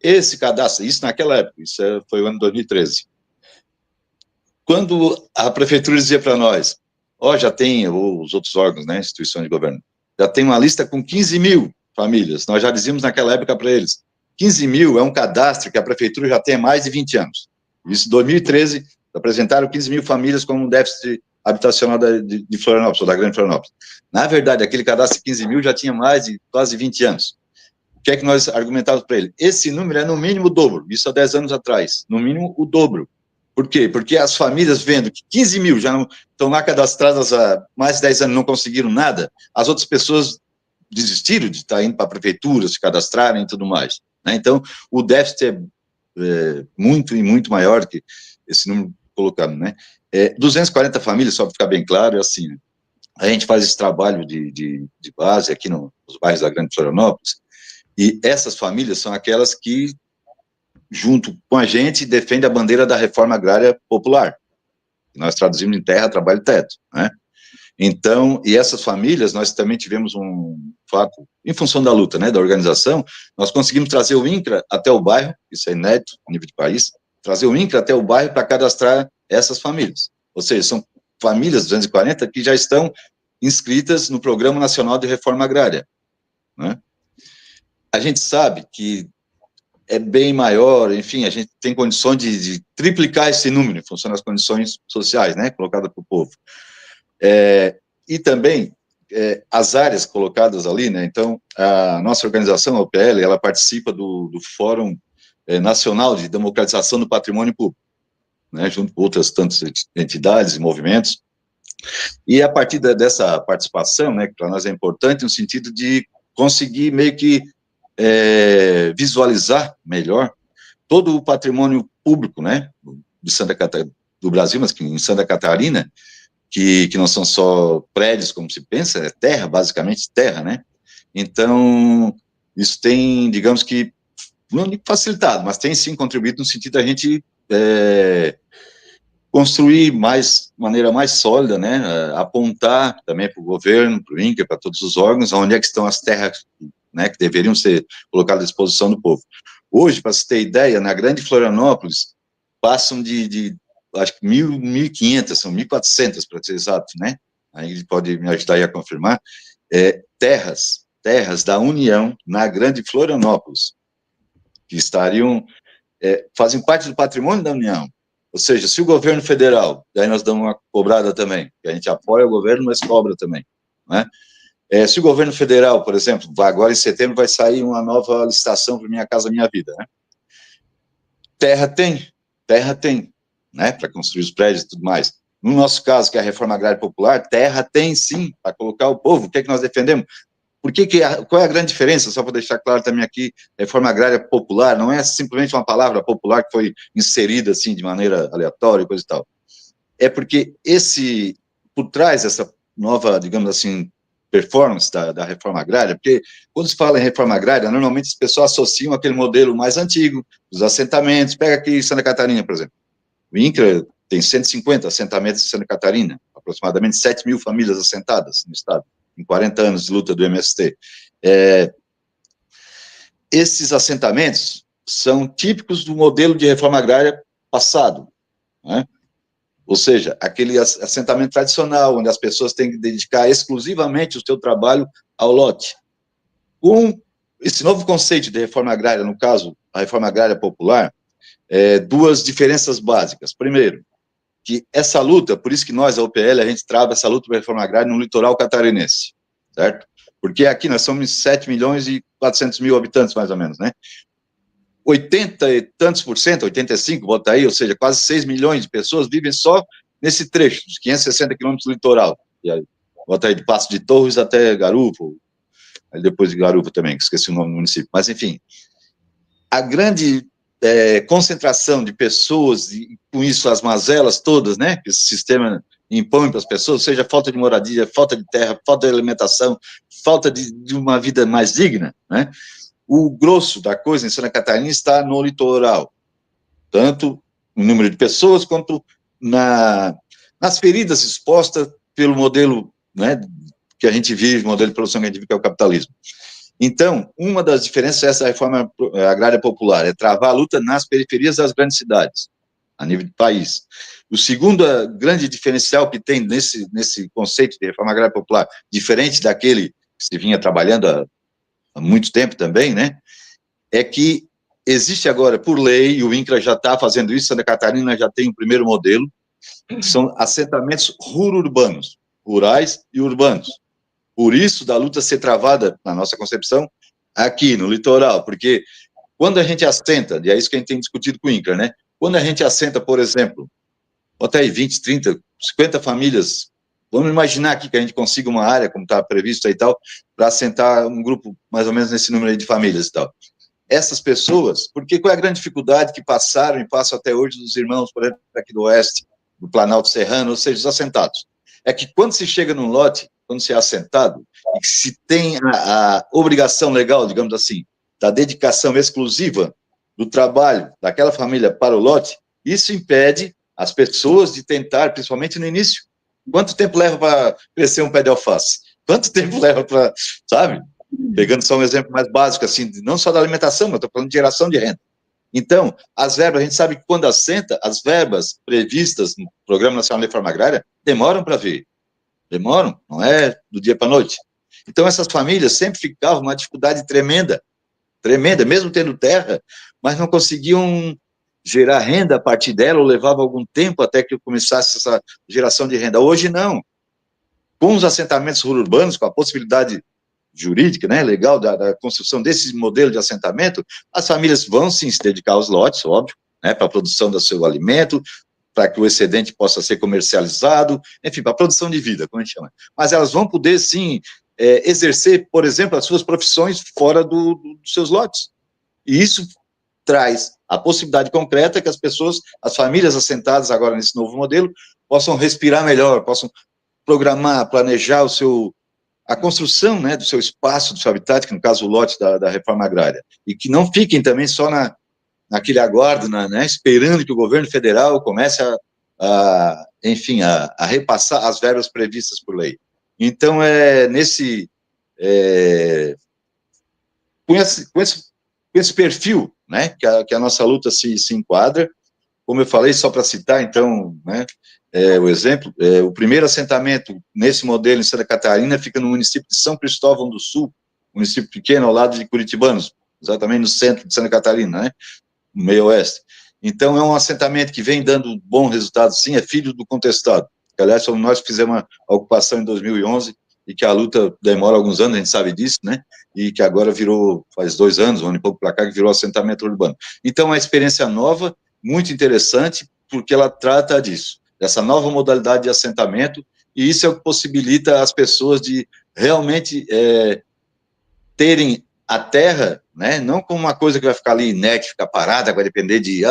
Speaker 3: esse cadastro, isso naquela época, foi o ano 2013, quando a prefeitura dizia para nós, ó, já tem, ou os outros órgãos, né, instituições de governo, já tem uma lista com 15 mil famílias, nós já dizíamos naquela época para eles, 15 mil é um cadastro que a prefeitura já tem há mais de 20 anos. Isso em 2013, apresentaram 15 mil famílias como um déficit habitacional de Florianópolis, ou da Grande Florianópolis. Na verdade, aquele cadastro de 15 mil já tinha mais de quase 20 anos. O que é que nós argumentávamos para ele? Esse número é no mínimo o dobro, isso há 10 anos atrás, no mínimo o dobro. Por quê? Porque as famílias vendo que 15 mil já não estão lá cadastradas há mais de 10 anos, não conseguiram nada, as outras pessoas desistiram de estar indo para a prefeitura, se cadastrarem e tudo mais. Né? Então, o déficit é muito e muito maior que esse número colocado, né? 240 famílias, só para ficar bem claro, é assim, a gente faz esse trabalho de base aqui nos bairros da Grande Florianópolis, e essas famílias são aquelas que, junto com a gente, defendem a bandeira da reforma agrária popular, que nós traduzimos em terra, trabalho e teto, né? Então, e essas famílias, nós também tivemos um fato, em função da luta, né, da organização, nós conseguimos trazer o INCRA até o bairro, isso é inédito a nível de país, trazer o INCRA até o bairro para cadastrar essas famílias. Ou seja, são famílias 240 que já estão inscritas no Programa Nacional de Reforma Agrária, né? A gente sabe que é bem maior, enfim, a gente tem condições de triplicar esse número em função das condições sociais, né, colocadas para o povo. E também as áreas colocadas ali, né, então, a nossa organização, a OPL, ela participa do Fórum Nacional de Democratização do Patrimônio Público, né, junto com outras tantas entidades e movimentos, e a partir dessa participação, né, que para nós é importante, no sentido de conseguir meio que visualizar melhor todo o patrimônio público, né, de Santa Catarina, do Brasil, mas que em Santa Catarina, que não são só prédios, como se pensa, é terra, basicamente terra, né? Então, isso tem, digamos que, não facilitado, mas tem sim contribuído no sentido da gente construir de maneira mais sólida, né? Apontar também para o governo, para o INCRA, para todos os órgãos, onde é que estão as terras, né, que deveriam ser colocadas à disposição do povo. Hoje, para se ter ideia, na Grande Florianópolis, passam acho que 1.500, são 1.400 para ser exato, né? Aí ele pode me ajudar aí a confirmar, terras da União na Grande Florianópolis, que estariam, fazem parte do patrimônio da União. Ou seja, se o governo federal, daí nós damos uma cobrada também, que a gente apoia o governo, mas cobra também, né? Se o governo federal, por exemplo, agora em setembro vai sair uma nova licitação para Minha Casa Minha Vida, né? Terra tem, né, para construir os prédios e tudo mais. No nosso caso, que é a reforma agrária popular, terra tem sim, para colocar o povo. O que é que nós defendemos? Qual é a grande diferença, só para deixar claro também aqui, reforma agrária popular, não é simplesmente uma palavra popular que foi inserida assim de maneira aleatória e coisa e tal. É porque por trás dessa nova, digamos assim, performance da reforma agrária, porque quando se fala em reforma agrária, normalmente as pessoas associam aquele modelo mais antigo, dos assentamentos. Pega aqui Santa Catarina, por exemplo. O INCRA tem 150 assentamentos em Santa Catarina, aproximadamente 7 mil famílias assentadas no estado, em 40 anos de luta do MST. Esses assentamentos são típicos do modelo de reforma agrária passado, né? Ou seja, aquele assentamento tradicional, onde as pessoas têm que dedicar exclusivamente o seu trabalho ao lote. Com esse novo conceito de reforma agrária, no caso, a reforma agrária popular, duas diferenças básicas. Primeiro, que essa luta, por isso que nós, a UPL, a gente trava essa luta pela reforma agrária no litoral catarinense, certo? Porque aqui nós somos 7 milhões e 400 mil habitantes, mais ou menos, né? 80 e tantos por cento, 85, bota aí, ou seja, quase 6 milhões de pessoas vivem só nesse trecho, dos 560 quilômetros do litoral. E aí, bota aí de Passo de Torres até Garuva, aí depois de Garuva também, que esqueci o nome do município. Mas, enfim, a grande concentração de pessoas, e com isso as mazelas todas, né, que esse sistema impõe para as pessoas, seja falta de moradia, falta de terra, falta de alimentação, falta de uma vida mais digna, né? O grosso da coisa em Santa Catarina está no litoral, tanto no número de pessoas, quanto nas feridas expostas pelo modelo, né, que a gente vive, modelo de produção que a gente vive, que é o capitalismo. Então, uma das diferenças é essa reforma agrária popular, é travar a luta nas periferias das grandes cidades, a nível de país. O segundo grande diferencial que tem nesse conceito de reforma agrária popular, diferente daquele que se vinha trabalhando há muito tempo também, né, é que existe agora, por lei, e o INCRA já está fazendo isso, Santa Catarina já tem o primeiro modelo, que são assentamentos rururbanos, rurais e urbanos. Por isso, da luta ser travada, na nossa concepção, aqui no litoral, porque quando a gente assenta, e é isso que a gente tem discutido com o INCRA, né? Quando a gente assenta, por exemplo, até aí 20, 30, 50 famílias, vamos imaginar aqui que a gente consiga uma área, como está previsto aí e tal, para assentar um grupo mais ou menos nesse número aí de famílias e tal. Essas pessoas, porque qual é a grande dificuldade que passaram e passam até hoje dos irmãos, por exemplo, aqui do Oeste, do Planalto Serrano, ou seja, os assentados? É que quando se chega num lote, quando se é assentado, e que se tem a obrigação legal, digamos assim, da dedicação exclusiva do trabalho daquela família para o lote, isso impede as pessoas de tentar, principalmente no início. Quanto tempo leva para crescer um pé de alface? Quanto tempo leva para, sabe? Pegando só um exemplo mais básico, assim, não só da alimentação, mas estou falando de geração de renda. Então, as verbas, a gente sabe que quando assenta, as verbas previstas no Programa Nacional de Reforma Agrária demoram para vir. Demoram, não é do dia para a noite. Então, essas famílias sempre ficavam numa dificuldade tremenda, tremenda, mesmo tendo terra, mas não conseguiam gerar renda a partir dela, ou levava algum tempo até que começasse essa geração de renda. Hoje, não. Com os assentamentos urbanos, com a possibilidade jurídica, né, legal, da construção desse modelo de assentamento, as famílias vão sim se dedicar aos lotes, óbvio, né, para a produção do seu alimento, para que o excedente possa ser comercializado, enfim, para a produção de vida, como a gente chama. Mas elas vão poder, sim, exercer, por exemplo, as suas profissões fora dos seus lotes. E isso traz a possibilidade concreta que as pessoas, as famílias assentadas agora nesse novo modelo, possam respirar melhor, possam programar, planejar a construção, né, do seu espaço, do seu habitat, que no caso o lote da reforma agrária, e que não fiquem também só naquele aguardo, né, esperando que o governo federal comece enfim, a repassar as verbas previstas por lei. Então, com esse perfil, né, que a nossa luta se enquadra, como eu falei, só para citar, então, né, o exemplo, o primeiro assentamento nesse modelo em Santa Catarina fica no município de São Cristóvão do Sul, município pequeno ao lado de Curitibanos, exatamente no centro de Santa Catarina, né, no meio oeste. Então, é um assentamento que vem dando bom resultado, sim, é filho do contestado. Aliás, somos nós que fizemos a ocupação em 2011 e que a luta demora alguns anos, a gente sabe disso, né, e que agora virou, faz 2 anos, um ano e pouco para cá, que virou assentamento urbano. Então, é uma experiência nova, muito interessante, porque ela trata disso, dessa nova modalidade de assentamento, e isso é o que possibilita as pessoas de realmente terem a terra, né, não como uma coisa que vai ficar ali inerte, ficar parada, vai depender de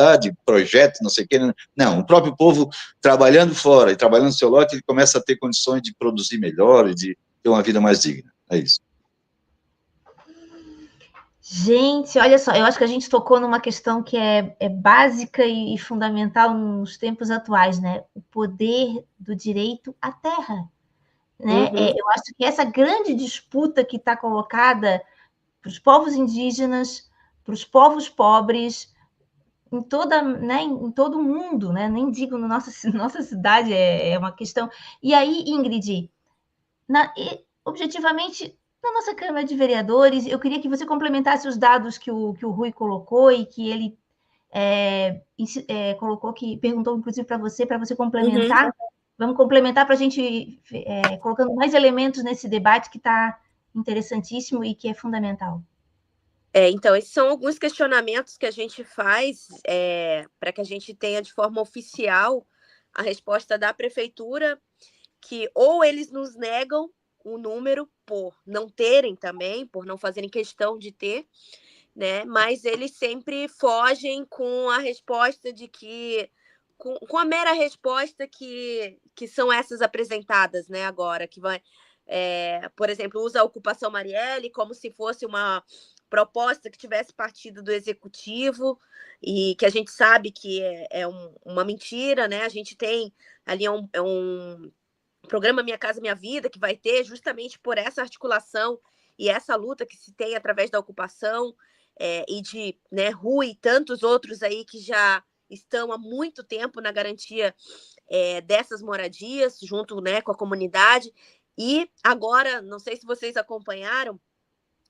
Speaker 3: projeto, não sei o quê, não, o próprio povo trabalhando fora e trabalhando no seu lote, ele começa a ter condições de produzir melhor e de ter uma vida mais digna, é isso.
Speaker 1: Gente, olha só, eu acho que a gente tocou numa questão que é básica e fundamental nos tempos atuais, né? O poder do direito à terra, né?
Speaker 2: Uhum.
Speaker 1: Eu acho que essa grande disputa que está colocada para os povos indígenas, para os povos pobres, em todo o mundo, né? Nem digo na nossa cidade, é uma questão. E aí, Ingrid, objetivamente, na nossa Câmara de Vereadores, eu queria que você complementasse os dados que o Rui colocou e que ele colocou, que perguntou, inclusive, para você complementar. Uhum. Vamos complementar para a gente colocando mais elementos nesse debate que está interessantíssimo e que é fundamental.
Speaker 2: Então, esses são alguns questionamentos que a gente faz para que a gente tenha de forma oficial a resposta da prefeitura, que ou eles nos negam o número por não terem também, por não fazerem questão de ter, né? Mas eles sempre fogem com a resposta de que, com a mera resposta que são essas apresentadas, né? Agora, que vai, por exemplo, usa a ocupação Marielle como se fosse uma proposta que tivesse partido do executivo e que a gente sabe que é uma mentira, né? A gente tem ali um programa Minha Casa Minha Vida, que vai ter justamente por essa articulação e essa luta que se tem através da ocupação e de, né, Rui e tantos outros aí que já estão há muito tempo na garantia dessas moradias, junto, né, com a comunidade. E agora, não sei se vocês acompanharam,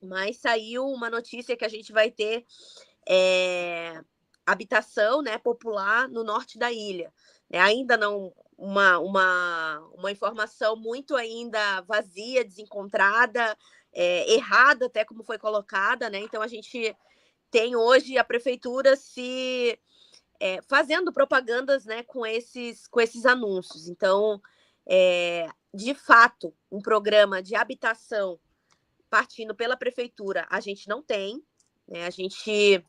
Speaker 2: mas saiu uma notícia que a gente vai ter habitação, né, popular no norte da ilha. Ainda não uma informação muito ainda vazia, desencontrada, errada até como foi colocada, né? Então a gente tem hoje a prefeitura se fazendo propagandas, né, com esses anúncios. Então, de fato, um programa de habitação partindo pela prefeitura a gente não tem, né? A gente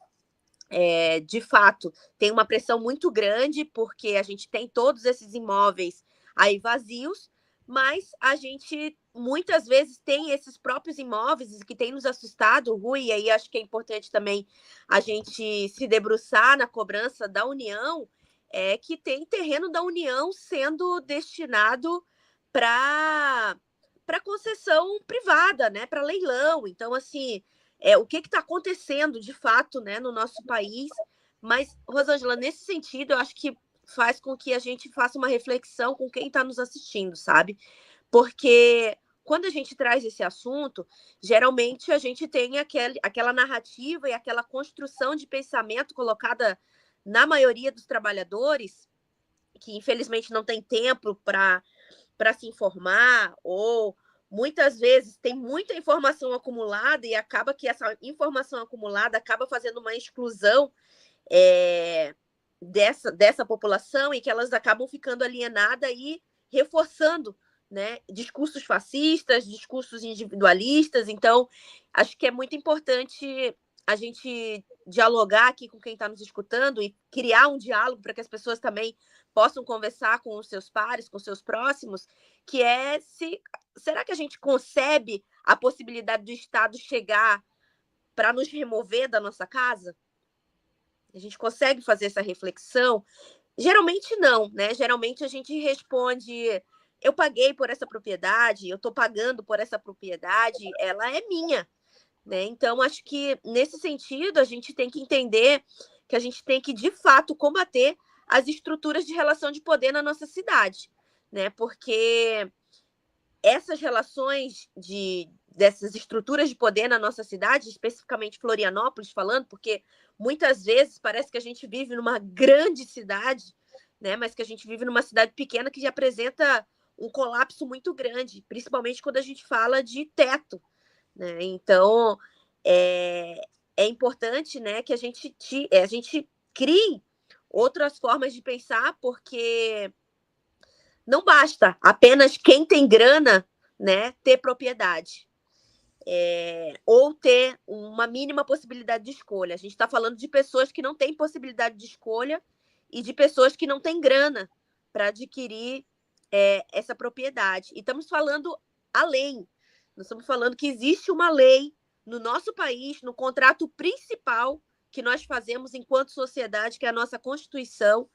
Speaker 2: de fato, tem uma pressão muito grande, porque a gente tem todos esses imóveis aí vazios, mas a gente muitas vezes tem esses próprios imóveis que tem nos assustado, Rui, e aí acho que é importante também a gente se debruçar na cobrança da União, que tem terreno da União sendo destinado para concessão privada, né, para leilão. Então, assim, o que está acontecendo de fato, né, no nosso país. Mas, Rosângela, nesse sentido, eu acho que faz com que a gente faça uma reflexão com quem está nos assistindo, sabe? Porque quando a gente traz esse assunto, geralmente a gente tem aquela narrativa e aquela construção de pensamento colocada na maioria dos trabalhadores, que infelizmente não tem tempo para se informar, ou muitas vezes tem muita informação acumulada e acaba que essa informação acumulada acaba fazendo uma exclusão dessa população, e que elas acabam ficando alienadas e reforçando, né, discursos fascistas, discursos individualistas. Então, acho que é muito importante a gente dialogar aqui com quem está nos escutando e criar um diálogo para que as pessoas também possam conversar com os seus pares, com os seus próximos, que será que a gente concebe a possibilidade do Estado chegar para nos remover da nossa casa? A gente consegue fazer essa reflexão? Geralmente não, né? Geralmente a gente responde: eu paguei por essa propriedade, eu estou pagando por essa propriedade, ela é minha, né? Então, acho que nesse sentido a gente tem que entender que a gente tem que, de fato, combater as estruturas de relação de poder na nossa cidade, né? Porque essas relações dessas estruturas de poder na nossa cidade, especificamente Florianópolis falando, porque muitas vezes parece que a gente vive numa grande cidade, né? Mas que a gente vive numa cidade pequena que apresenta um colapso muito grande, principalmente quando a gente fala de teto, né? Então, é importante, né, que a gente crie outras formas de pensar, porque não basta apenas quem tem grana, né, ter propriedade. Ou ter uma mínima possibilidade de escolha. A gente está falando de pessoas que não têm possibilidade de escolha e de pessoas que não têm grana para adquirir essa propriedade. E estamos falando além. Nós estamos falando que existe uma lei no nosso país, no contrato principal que nós fazemos enquanto sociedade, que é a nossa Constituição,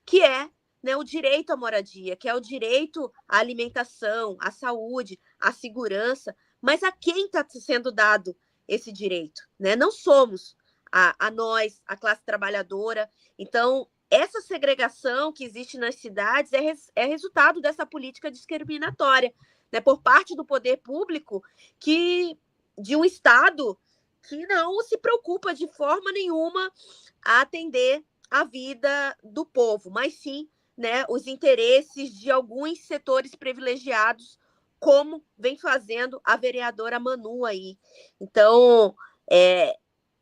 Speaker 2: que é, né, o direito à moradia, que é o direito à alimentação, à saúde, à segurança. Mas a quem está sendo dado esse direito? Né? Não somos a nós, a classe trabalhadora. Então, essa segregação que existe nas cidades é resultado dessa política discriminatória, né, por parte do poder público, de um Estado que não se preocupa de forma nenhuma a atender a vida do povo, mas sim, né, os interesses de alguns setores privilegiados, como vem fazendo a vereadora Manu aí. Então,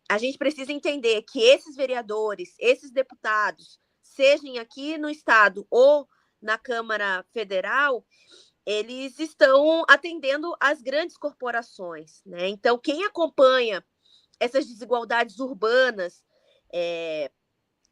Speaker 2: a gente precisa entender que esses vereadores, esses deputados, sejam aqui no Estado ou na Câmara Federal, eles estão atendendo às grandes corporações, né? Então, quem acompanha essas desigualdades urbanas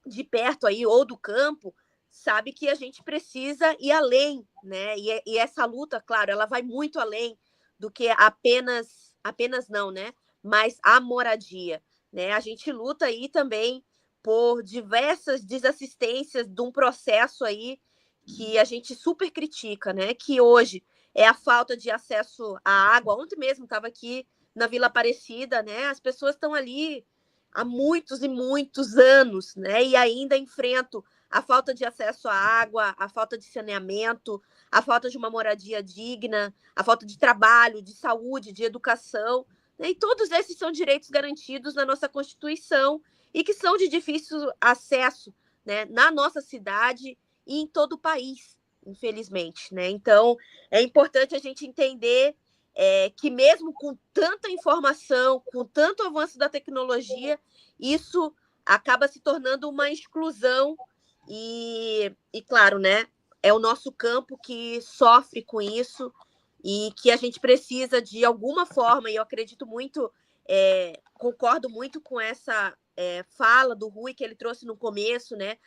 Speaker 2: de perto aí ou do campo, sabe que a gente precisa ir além, né? E essa luta, claro, ela vai muito além do que apenas não, né? mas a moradia, né? A gente luta aí também por diversas desassistências de um processo aí que a gente super critica, né? Que hoje é a falta de acesso à água. Ontem mesmo estava aqui na Vila Aparecida, né? As pessoas estão ali há muitos e muitos anos, né? E ainda enfrentam a falta de acesso à água, a falta de saneamento, a falta de uma moradia digna, a falta de trabalho, de saúde, de educação, né? E todos esses são direitos garantidos na nossa Constituição e que são de difícil acesso, né? Na nossa cidade e em todo o país, infelizmente, né? Então, é importante a gente entender que mesmo com tanta informação, com tanto avanço da tecnologia, isso acaba se tornando uma exclusão e claro, né? É o nosso campo que sofre com isso e que a gente precisa, de alguma forma, e eu acredito muito, concordo muito com essa fala do Rui que ele trouxe no começo, né?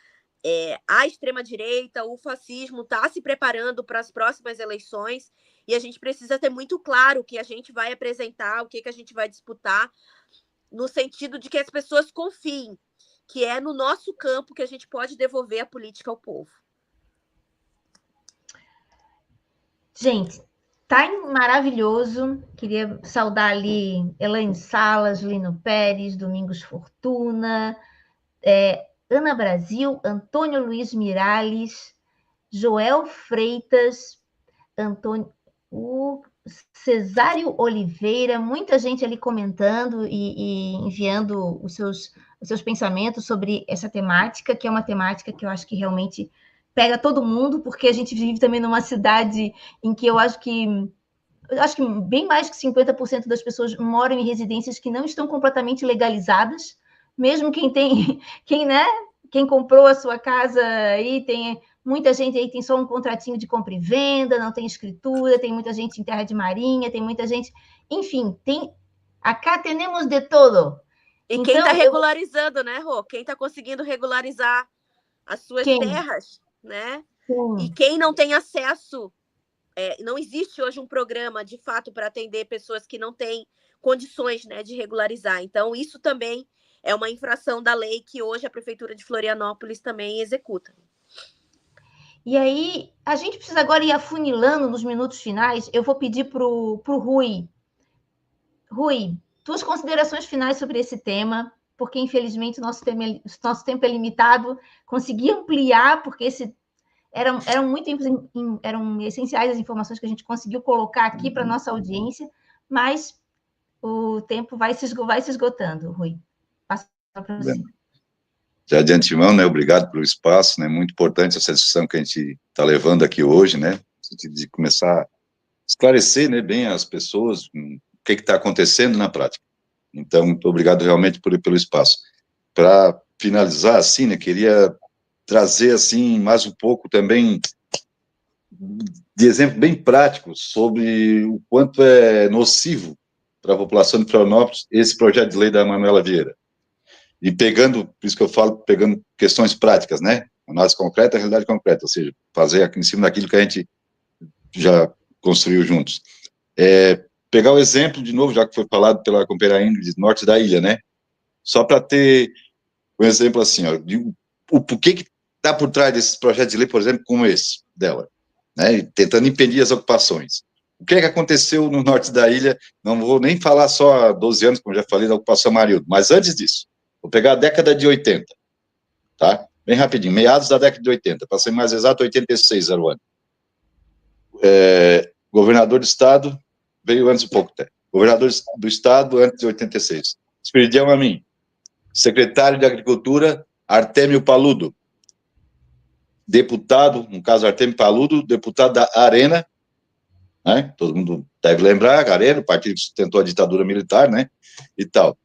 Speaker 2: A extrema-direita, o fascismo está se preparando para as próximas eleições e a gente precisa ter muito claro o que a gente vai apresentar, o que a gente vai disputar, no sentido de que as pessoas confiem que é no nosso campo que a gente pode devolver a política ao povo.
Speaker 1: Gente, tá maravilhoso. Queria saudar ali Elaine Salas, Lino Pérez, Domingos Fortuna, Ana Brasil, Antônio Luiz Miralles, Joel Freitas, o Cesário Oliveira, muita gente ali comentando e enviando os seus pensamentos sobre essa temática, que é uma temática que eu acho que realmente pega todo mundo, porque a gente vive também numa cidade em que eu acho que bem mais que 50% das pessoas moram em residências que não estão completamente legalizadas, mesmo quem comprou a sua casa aí tem muita gente aí tem só um contratinho de compra e venda, não tem escritura, tem muita gente em terra de marinha, tem muita gente, enfim, acá temos de todo.
Speaker 2: E então, quem está regularizando, né, Rô? Quem está conseguindo regularizar as suas terras, né? E quem não tem acesso, não existe hoje um programa, de fato, para atender pessoas que não têm condições, né, de regularizar. Então, isso também é uma infração da lei que hoje a Prefeitura de Florianópolis também executa.
Speaker 1: E aí, a gente precisa agora ir afunilando nos minutos finais. Eu vou pedir para o Rui. Rui, tuas considerações finais sobre esse tema, porque infelizmente nosso tempo é limitado. Consegui ampliar, porque eram essenciais as informações que a gente conseguiu colocar aqui para a nossa audiência, mas o tempo vai se esgotando, Rui. Passo para você.
Speaker 3: Já de antemão, né, obrigado pelo espaço, né, muito importante essa discussão que a gente está levando aqui hoje, né, de começar a esclarecer, né, bem as pessoas o que está acontecendo na prática. Então, muito obrigado realmente pelo espaço. Para finalizar, assim, né, queria trazer, assim, mais um pouco também de exemplo bem prático sobre o quanto é nocivo para a população de Florianópolis esse projeto de lei da Manuela Vieira. E pegando, por isso que eu falo, pegando questões práticas, né? Análise concreta, realidade concreta, ou seja, fazer aqui em cima daquilo que a gente já construiu juntos. Pegar o exemplo, de novo, já que foi falado pela companheira Ingrid, de norte da ilha, né? Só para ter um exemplo assim, ó, de o porquê que está por trás desses projetos de lei, por exemplo, como esse dela, né? Tentando impedir as ocupações. O que é que aconteceu no norte da ilha? Não vou nem falar só há 12 anos, como já falei, da ocupação Marildo, mas antes disso. Vou pegar a década de 80, tá? Bem rapidinho, meados da década de 80, para ser mais exato, 86 era o ano. Governador do Estado, veio antes um pouco até. Governador do Estado, antes de 86. Esperidião Amin. Secretário de Agricultura, Artêmio Paludo. Deputado, no caso, Artêmio Paludo, deputado da Arena, né? Todo mundo deve lembrar, Arena, o partido que sustentou a ditadura militar, né? E tal.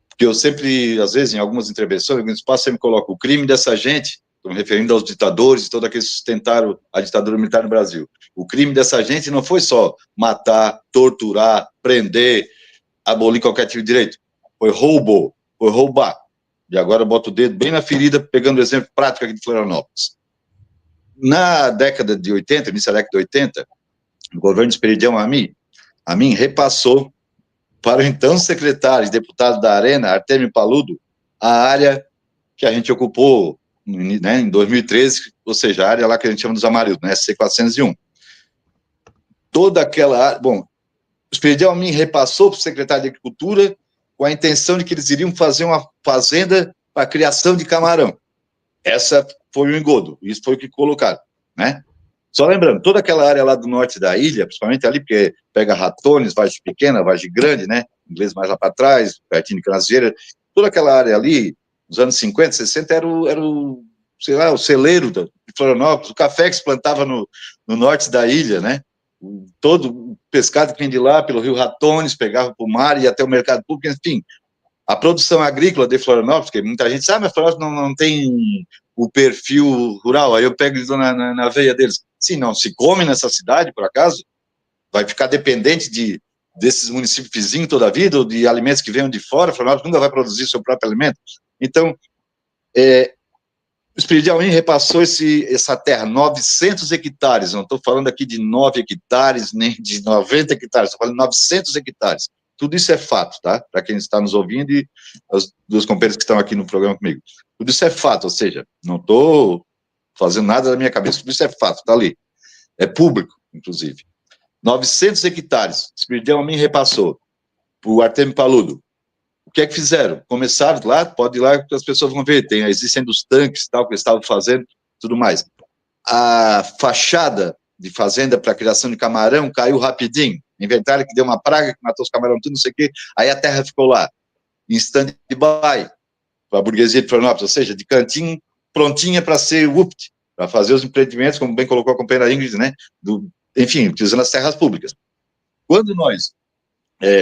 Speaker 3: Porque eu sempre, às vezes, em algumas intervenções, em alguns espaços, sempre coloco o crime dessa gente, estou me referindo aos ditadores e todos aqueles que sustentaram a ditadura militar no Brasil. O crime dessa gente não foi só matar, torturar, prender, abolir qualquer tipo de direito. Foi roubo, foi roubar. E agora eu boto o dedo bem na ferida, pegando o exemplo prático aqui de Florianópolis. Na década de 80, início da década de 80, o governo de Esperidião Amin repassou para o então secretário e deputado da Arena, Artemio Paludo, a área que a gente ocupou, né, em 2013, ou seja, a área lá que a gente chama dos Amarildos, né, SC401. Toda aquela área, bom, o Esperidião Almin repassou para o secretário de Agricultura com a intenção de que eles iriam fazer uma fazenda para a criação de camarão. Essa foi o engodo, isso foi o que colocaram, né? Só lembrando, toda aquela área lá do norte da ilha, principalmente ali, porque pega Ratones, Vargem Pequena, Vargem Grande, né? Inglês mais lá para trás, pertinho de Canasvieira, toda aquela área ali, nos anos 50, 60, era o sei lá, o celeiro de Florianópolis, o café que se plantava no norte da ilha, né? Todo o pescado que vinha de lá, pelo rio Ratones, pegava para o mar e ia até o mercado público, enfim. A produção agrícola de Florianópolis, que muita gente sabe, mas Florianópolis não tem o perfil rural, aí eu pego eles na veia deles. Sim, não se come nessa cidade, por acaso, vai ficar dependente desses municípios vizinhos toda a vida, ou de alimentos que venham de fora, Florianópolis nunca vai produzir seu próprio alimento. Então, o Esperidião Almin repassou essa terra, 900 hectares, não estou falando aqui de 9 hectares, nem de 90 hectares, estou falando de 900 hectares. Tudo isso é fato, tá? Para quem está nos ouvindo e os dois companheiros que estão aqui no programa comigo. Tudo isso é fato, ou seja, não estou fazendo nada da minha cabeça, tudo isso é fato, está ali. É público, inclusive. 900 hectares, Esperidião Almin repassou para o Artemio Paludo. O que é que fizeram? Começaram lá, pode ir lá que as pessoas vão ver, existem dos tanques, tal, que eles estavam fazendo, tudo mais. A fachada de fazenda para a criação de camarão caiu rapidinho, inventaram que deu uma praga, que matou os camarões, tudo, não sei o quê, aí a terra ficou lá, em stand-by, para a burguesia de Florianópolis, ou seja, de cantinho, prontinha para ser whooped, para fazer os empreendimentos, como bem colocou a companheira Ingrid, né, enfim, utilizando as terras públicas. Quando nós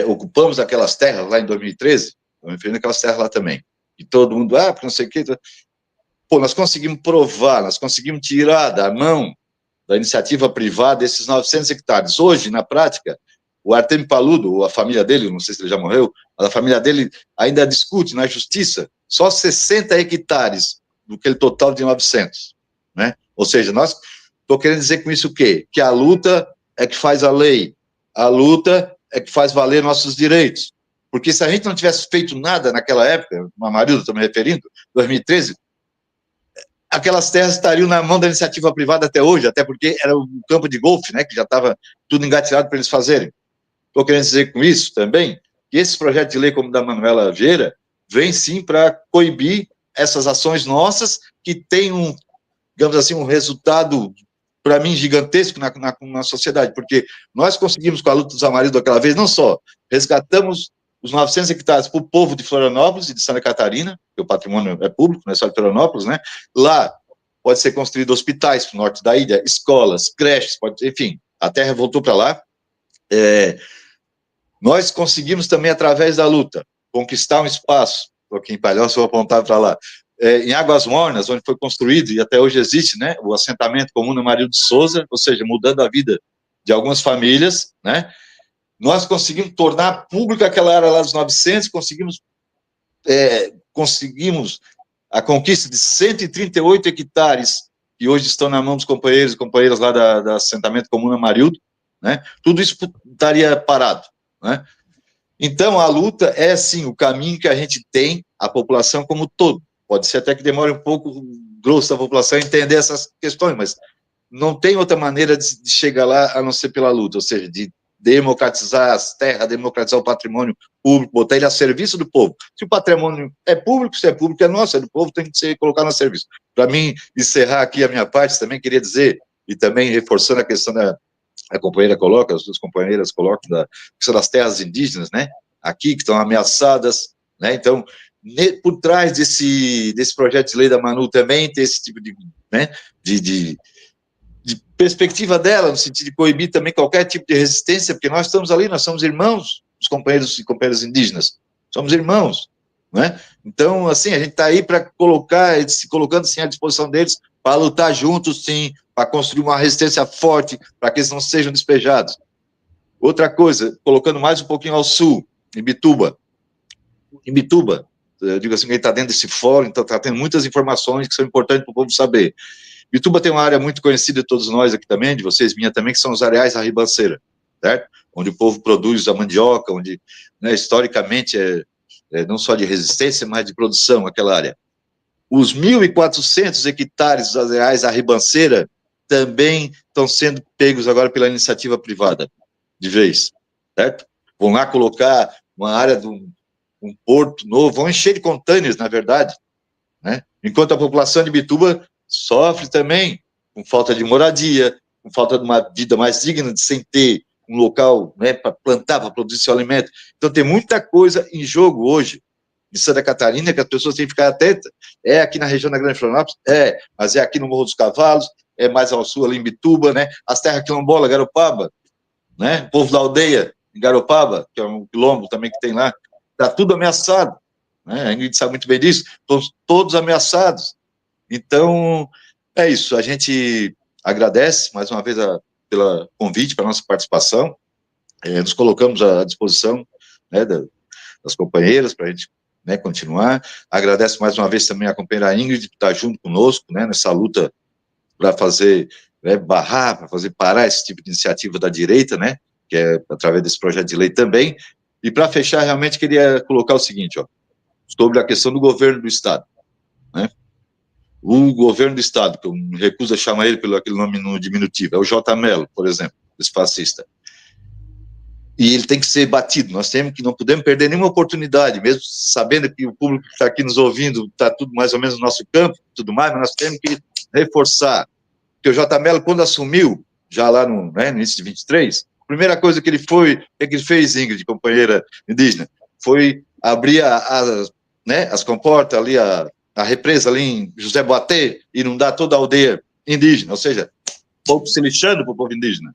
Speaker 3: ocupamos aquelas terras lá em 2013, eu me referi aquelas terras lá também, e todo mundo, porque não sei o quê, pô, nós conseguimos provar, nós conseguimos tirar da mão da iniciativa privada esses 900 hectares. Hoje, na prática, o Artemio Paludo, ou a família dele, não sei se ele já morreu, mas a família dele ainda discute na justiça só 60 hectares do que ele total de 900, né? Ou seja, nós estou querendo dizer com isso o quê? Que a luta é que faz a lei, a luta é que faz valer nossos direitos. Porque se a gente não tivesse feito nada naquela época, uma Amarildo, estou me referindo, 2013, aquelas terras estariam na mão da iniciativa privada até hoje, até porque era o campo de golfe, né, que já estava tudo engatilhado para eles fazerem. Estou querendo dizer com isso também que esses projetos de lei, como o da Manuela Vieira, vêm sim para coibir essas ações nossas que têm digamos assim, um resultado, para mim, gigantesco na sociedade, porque nós conseguimos, com a luta dos Amarildos daquela vez, não só resgatamos os 900 hectares para o povo de Florianópolis e de Santa Catarina, que o patrimônio é público, não é só de Florianópolis, né? Lá pode ser construído hospitais para o norte da ilha, escolas, creches, enfim, a terra voltou para lá. Nós conseguimos também, através da luta, conquistar um espaço, aqui em Palhoça, vou apontar para lá, em Águas Mornas, onde foi construído, e até hoje existe, né, o assentamento comum no Marildo de Souza, ou seja, mudando a vida de algumas famílias, né? Nós conseguimos tornar pública aquela área lá dos 900, conseguimos a conquista de 138 hectares, que hoje estão na mão dos companheiros e companheiras lá da assentamento comum na Marildo, né? Tudo isso estaria parado, né? Então, a luta é, sim, o caminho que a gente tem, a população como todo. Pode ser até que demore um pouco grosso da população entender essas questões, mas não tem outra maneira de chegar lá a não ser pela luta, ou seja, de democratizar as terras, democratizar o patrimônio público, botar ele a serviço do povo. Se o patrimônio é público, se é público, é nosso, é do povo, tem que ser colocado a serviço. Para mim, encerrar aqui a minha parte, também queria dizer, e também reforçando a questão a companheira coloca, as duas companheiras colocam, da questão das terras indígenas, né, aqui, que estão ameaçadas, né, então, por trás desse projeto de lei da Manu também tem esse tipo de perspectiva dela, no sentido de coibir também qualquer tipo de resistência, porque nós estamos ali, nós somos irmãos, os companheiros e companheiras indígenas, somos irmãos, né? Então, assim, a gente está aí para se colocando, sim, à disposição deles, para lutar juntos, sim, para construir uma resistência forte, para que eles não sejam despejados. Outra coisa, colocando mais um pouquinho ao sul, em Bituba, eu digo assim, que ele está dentro desse fórum, então está tendo muitas informações que são importantes para o povo saber. Bituba tem uma área muito conhecida de todos nós aqui também, de vocês, minha também, que são os areais da Ribanceira. certo? Onde o povo produz a mandioca, onde, né, historicamente, não só de resistência, mas de produção, aquela área. Os 1.400 hectares areais à ribanceira também estão sendo pegos agora pela iniciativa privada, de vez, certo? Vão lá colocar uma área de um porto novo, vão encher de containers, na verdade, né? Enquanto a população de Imbituba sofre também com falta de moradia, com falta de uma vida mais digna, de sem ter um local, né, para plantar, para produzir seu alimento. Então tem muita coisa em jogo hoje em Santa Catarina que as pessoas têm que ficar atentas. É aqui na região da Grande Florianópolis? Mas é aqui no Morro dos Cavalos, é mais ao sul ali em Imbituba, né? As terras quilombolas, Garopaba, né? O povo da aldeia em Garopaba, que é um quilombo também que tem lá, está tudo ameaçado, né? A Ingrid sabe muito bem disso, estamos todos ameaçados. Então, é isso, a gente agradece mais uma vez pelo convite, para a nossa participação, nos colocamos à disposição, né, das companheiras, para a gente, né, continuar. Agradeço mais uma vez também a companheira Ingrid, que está junto conosco, né, nessa luta para fazer, né, barrar, para fazer parar esse tipo de iniciativa da direita, né, que é através desse projeto de lei também. E para fechar, realmente queria colocar o seguinte, ó, sobre a questão do governo do Estado, né? O governo do Estado, que eu me recuso a chamar ele pelo aquele nome no diminutivo, é o J. Mello, por exemplo, esse fascista. E ele tem que ser batido, nós temos que, não podemos perder nenhuma oportunidade, mesmo sabendo que o público que está aqui nos ouvindo está tudo mais ou menos no nosso campo, tudo mais, mas nós temos que reforçar, que o J. Mello, quando assumiu, já lá no, né, no início de 23, a primeira coisa que ele fez, Ingrid, companheira indígena, foi abrir né, as comportas ali, a represa ali em José Boatê, inundar toda a aldeia indígena, ou seja, o povo se lixando para o povo indígena.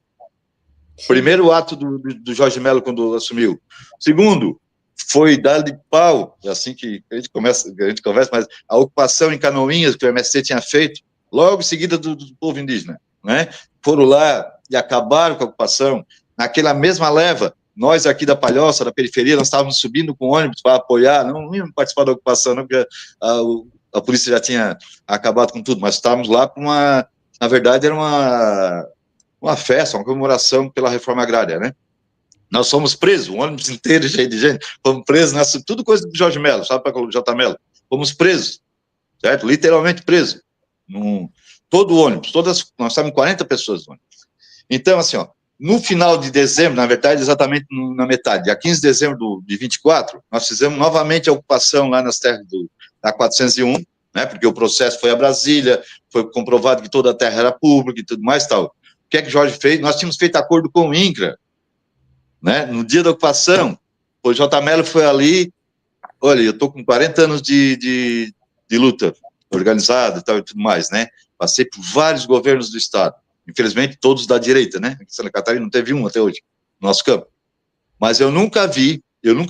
Speaker 3: Primeiro ato do Jorge Mello quando assumiu. Segundo, foi dar de pau, assim que a gente conversa, mas a ocupação em Canoinhas que o MST tinha feito, logo em seguida do povo indígena, né? Foram lá e acabaram com a ocupação. Naquela mesma leva, nós aqui da Palhoça, da periferia, nós estávamos subindo com ônibus para apoiar, não íamos participar da ocupação, não, porque a polícia já tinha acabado com tudo, mas estávamos lá com na verdade, era uma festa, uma comemoração pela reforma agrária, né? Nós fomos presos, um ônibus inteiro cheio de gente, fomos presos, tudo coisa do Jorge Mello, sabe, para o J. Mello, fomos presos, certo? Literalmente presos, todo o ônibus, nós estávamos 40 pessoas no ônibus. Então, assim, ó, no final de dezembro, na verdade, exatamente na metade, dia 15 de dezembro de 24, nós fizemos novamente a ocupação lá nas terras da 401, né, porque o processo foi a Brasília, foi comprovado que toda a terra era pública e tudo mais e tal. O que é que o Jorge fez? Nós tínhamos feito acordo com o INCRA, né, no dia da ocupação, o J. Mello foi ali, olha, eu estou com 40 anos de luta organizada e tal e tudo mais, né, passei por vários governos do Estado, infelizmente todos da direita, né, em Santa Catarina não teve um até hoje, no nosso campo, mas eu nunca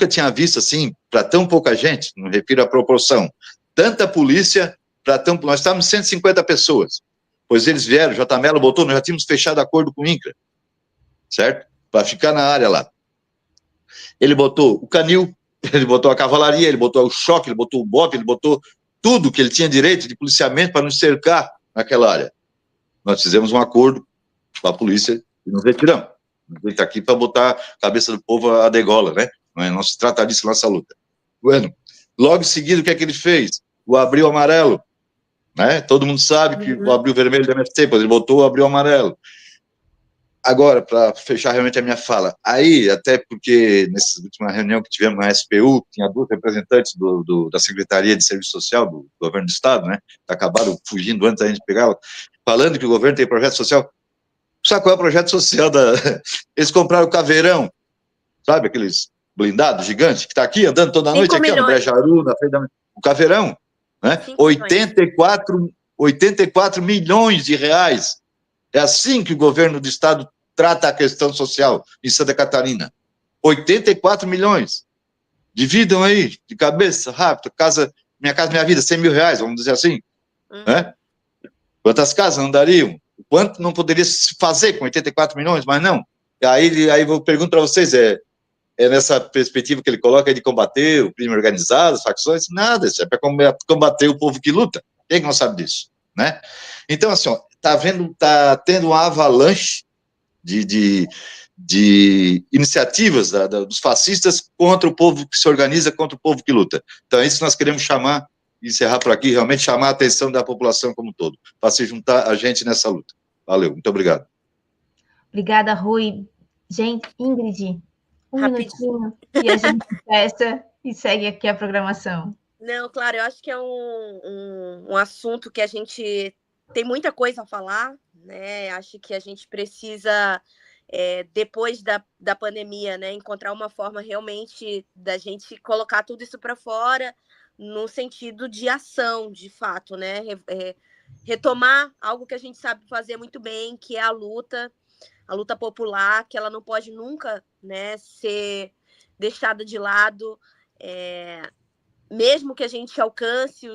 Speaker 3: tinha visto, assim, para tão pouca gente, não refiro à proporção, tanta polícia, nós estávamos 150 pessoas, pois eles vieram, o J. Mello botou, nós já tínhamos fechado acordo com o INCRA, certo? Para ficar na área lá. Ele botou o canil, ele botou a cavalaria, ele botou o choque, ele botou o BOP, ele botou tudo que ele tinha direito de policiamento para nos cercar naquela área. Nós fizemos um acordo com a polícia e nos retiramos. Ele está aqui para botar a cabeça do povo a degola, né? Não se trata disso na nossa luta. Bueno, logo em seguida, o que é que ele fez? O Abril Amarelo, né? Todo mundo sabe que o Abril Vermelho do MST, pois ele botou o Abril Amarelo. Agora, para fechar realmente a minha fala, aí, até porque nessa última reunião que tivemos na SPU, tinha 2 representantes da Secretaria de Serviço Social do Governo do Estado, né, que acabaram fugindo antes da gente pegá-la, falando que o governo tem projeto social. Sabe qual é o projeto social Eles compraram o Caveirão, sabe, aqueles blindados gigantes, que está aqui andando toda noite, aqui no Brejaru, na frente o Caveirão, né, 84 milhões de reais. É assim que o governo do Estado trata a questão social em Santa Catarina. 84 milhões. Dividam aí, de cabeça, rápido, Minha Casa Minha Vida, 100 mil reais, vamos dizer assim. Né? Quantas casas não dariam? Quanto não poderia se fazer com 84 milhões, mas não. Aí eu pergunto para vocês, é nessa perspectiva que ele coloca de combater o crime organizado, as facções? Nada, isso é para combater o povo que luta. Quem não sabe disso? Né? Então, assim, ó, tá tendo uma avalanche de de iniciativas dos fascistas contra o povo que se organiza, contra o povo que luta. Então é isso que nós queremos chamar, encerrar por aqui, realmente chamar a atenção da população como um todo, para se juntar a gente nessa luta. Valeu, muito obrigado.
Speaker 1: Obrigada, Rui. Gente, Ingrid, um
Speaker 2: Rapidinho.
Speaker 1: minutinho e a gente fecha e segue aqui a programação.
Speaker 2: Não, claro, eu acho que é um assunto que a gente tem muita coisa a falar, né? Acho que a gente precisa, depois da pandemia, né, encontrar uma forma realmente da gente colocar tudo isso para fora, no sentido de ação, de fato, né? Retomar algo que a gente sabe fazer muito bem, que é a luta popular, que ela não pode nunca, né, ser deixada de lado. Mesmo que a gente alcance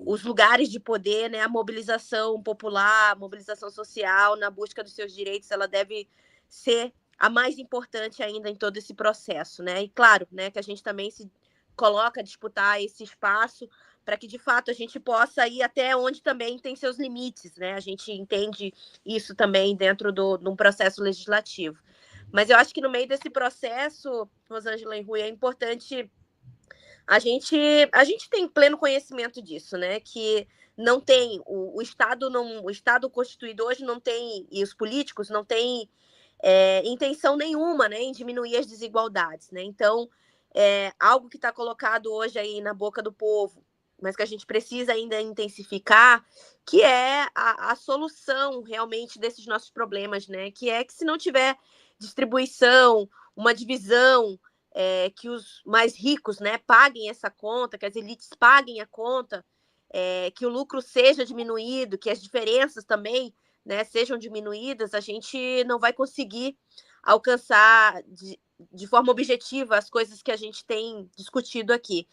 Speaker 2: os lugares de poder, né, a mobilização popular, a mobilização social na busca dos seus direitos, ela deve ser a mais importante ainda em todo esse processo, né? E claro, né, que a gente também se coloca a disputar esse espaço para que de fato a gente possa ir até onde também tem seus limites, né? A gente entende isso também dentro de um processo legislativo. Mas eu acho que no meio desse processo, Rosângela e Rui, é importante a gente tem pleno conhecimento disso, né? Que não tem o Estado o Estado constituído hoje não tem, e os políticos não têm intenção nenhuma, né, em diminuir as desigualdades, né? Então, algo que está colocado hoje aí na boca do povo, mas que a gente precisa ainda intensificar, que é a solução realmente desses nossos problemas, né? Que é que se não tiver distribuição, uma divisão, que os mais ricos, né, paguem essa conta, que as elites paguem a conta, que o lucro seja diminuído, que as diferenças também, né, sejam diminuídas, a gente não vai conseguir alcançar de forma objetiva as coisas que a gente tem discutido aqui.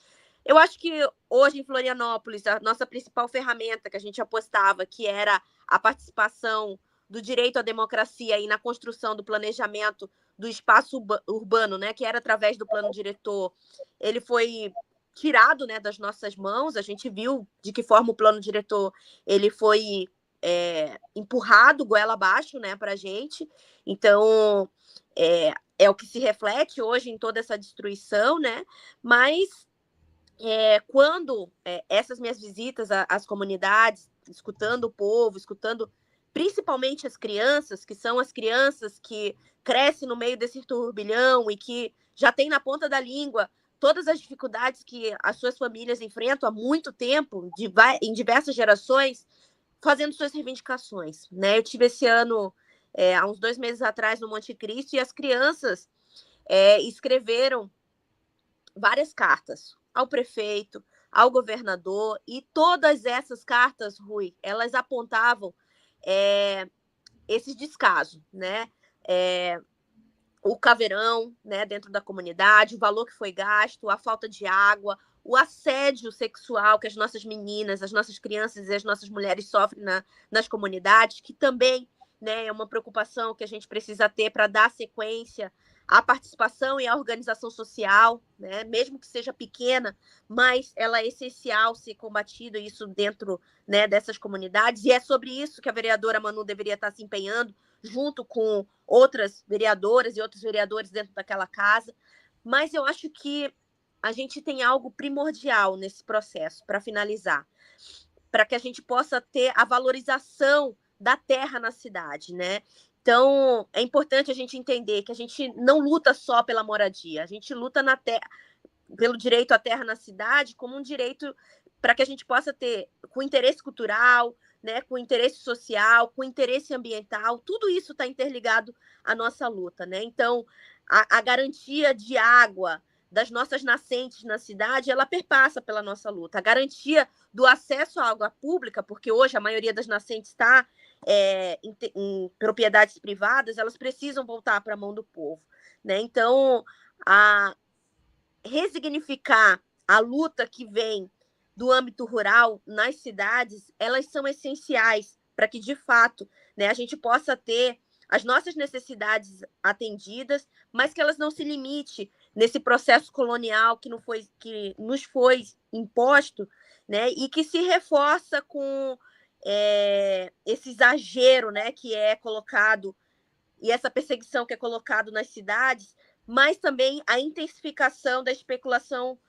Speaker 2: Eu acho que hoje em Florianópolis, a nossa principal ferramenta que a gente apostava, que era a participação do direito à democracia e na construção do planejamento do espaço urbano, né, que era através do plano diretor, ele foi tirado, né, das nossas mãos. A gente viu de que forma o plano diretor ele foi empurrado goela abaixo, né, para a gente. Então, é o que se reflete hoje em toda essa destruição, né? Mas quando essas minhas visitas às comunidades, escutando o povo, escutando principalmente as crianças, que são as crianças que crescem no meio desse turbilhão e que já têm na ponta da língua todas as dificuldades que as suas famílias enfrentam há muito tempo, em diversas gerações, fazendo suas reivindicações, né? Eu tive esse ano, há uns 2 meses atrás, no Monte Cristo, e as crianças escreveram várias cartas ao prefeito, ao governador, e todas essas cartas, Rui, elas apontavam esses descasos, né? O caveirão, né, dentro da comunidade, o valor que foi gasto, a falta de água, o assédio sexual que as nossas meninas, as nossas crianças e as nossas mulheres sofrem nas comunidades, que também, né, é uma preocupação que a gente precisa ter para dar sequência à participação e à organização social, né, mesmo que seja pequena, mas ela é essencial ser combatido isso dentro, né, dessas comunidades, e é sobre isso que a vereadora Manu deveria estar se empenhando, junto com outras vereadoras e outros vereadores dentro daquela casa. Mas eu acho que a gente tem algo primordial nesse processo, para finalizar, para que a gente possa ter a valorização da terra na cidade, né? Então, é importante a gente entender que a gente não luta só pela moradia, a gente luta pelo direito à terra na cidade como um direito para que a gente possa ter, com interesse cultural, né, com interesse social, com interesse ambiental, tudo isso está interligado à nossa luta, né? Então, a garantia de água das nossas nascentes na cidade, ela perpassa pela nossa luta. A garantia do acesso à água pública, porque hoje a maioria das nascentes está em propriedades privadas, elas precisam voltar para a mão do povo, né? Então, resignificar a luta que vem do âmbito rural nas cidades, elas são essenciais para que, de fato, né, a gente possa ter as nossas necessidades atendidas, mas que elas não se limite nesse processo colonial que nos foi imposto, né, e que se reforça com esse exagero, né, que é colocado e essa perseguição que é colocada nas cidades, mas também a intensificação da especulação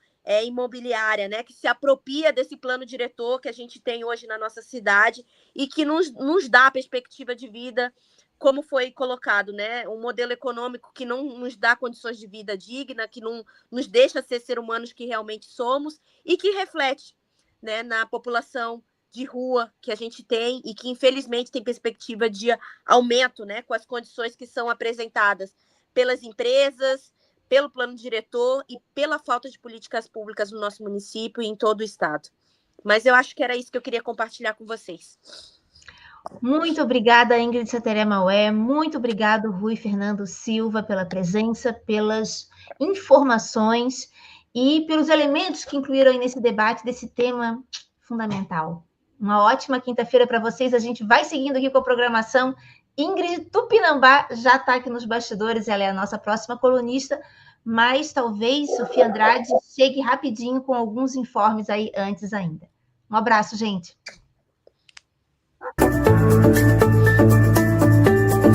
Speaker 2: imobiliária, né, que se apropria desse plano diretor que a gente tem hoje na nossa cidade e que nos dá perspectiva de vida, como foi colocado, né, um modelo econômico que não nos dá condições de vida digna, que não nos deixa ser humanos que realmente somos e que reflete, né, na população de rua que a gente tem e que, infelizmente, tem perspectiva de aumento, né, com as condições que são apresentadas pelas empresas, pelo plano diretor e pela falta de políticas públicas no nosso município e em todo o estado. Mas eu acho que era isso que eu queria compartilhar com vocês.
Speaker 1: Muito obrigada, Ingrid Sateré Maué. Muito obrigado, Rui Fernando Silva, pela presença, pelas informações e pelos elementos que incluíram aí nesse debate desse tema fundamental. Uma ótima quinta-feira para vocês. A gente vai seguindo aqui com a programação. Ingrid Tupinambá já está aqui nos bastidores, ela é a nossa próxima colunista, mas talvez Sofia Andrade chegue rapidinho com alguns informes aí antes ainda. Um abraço, gente.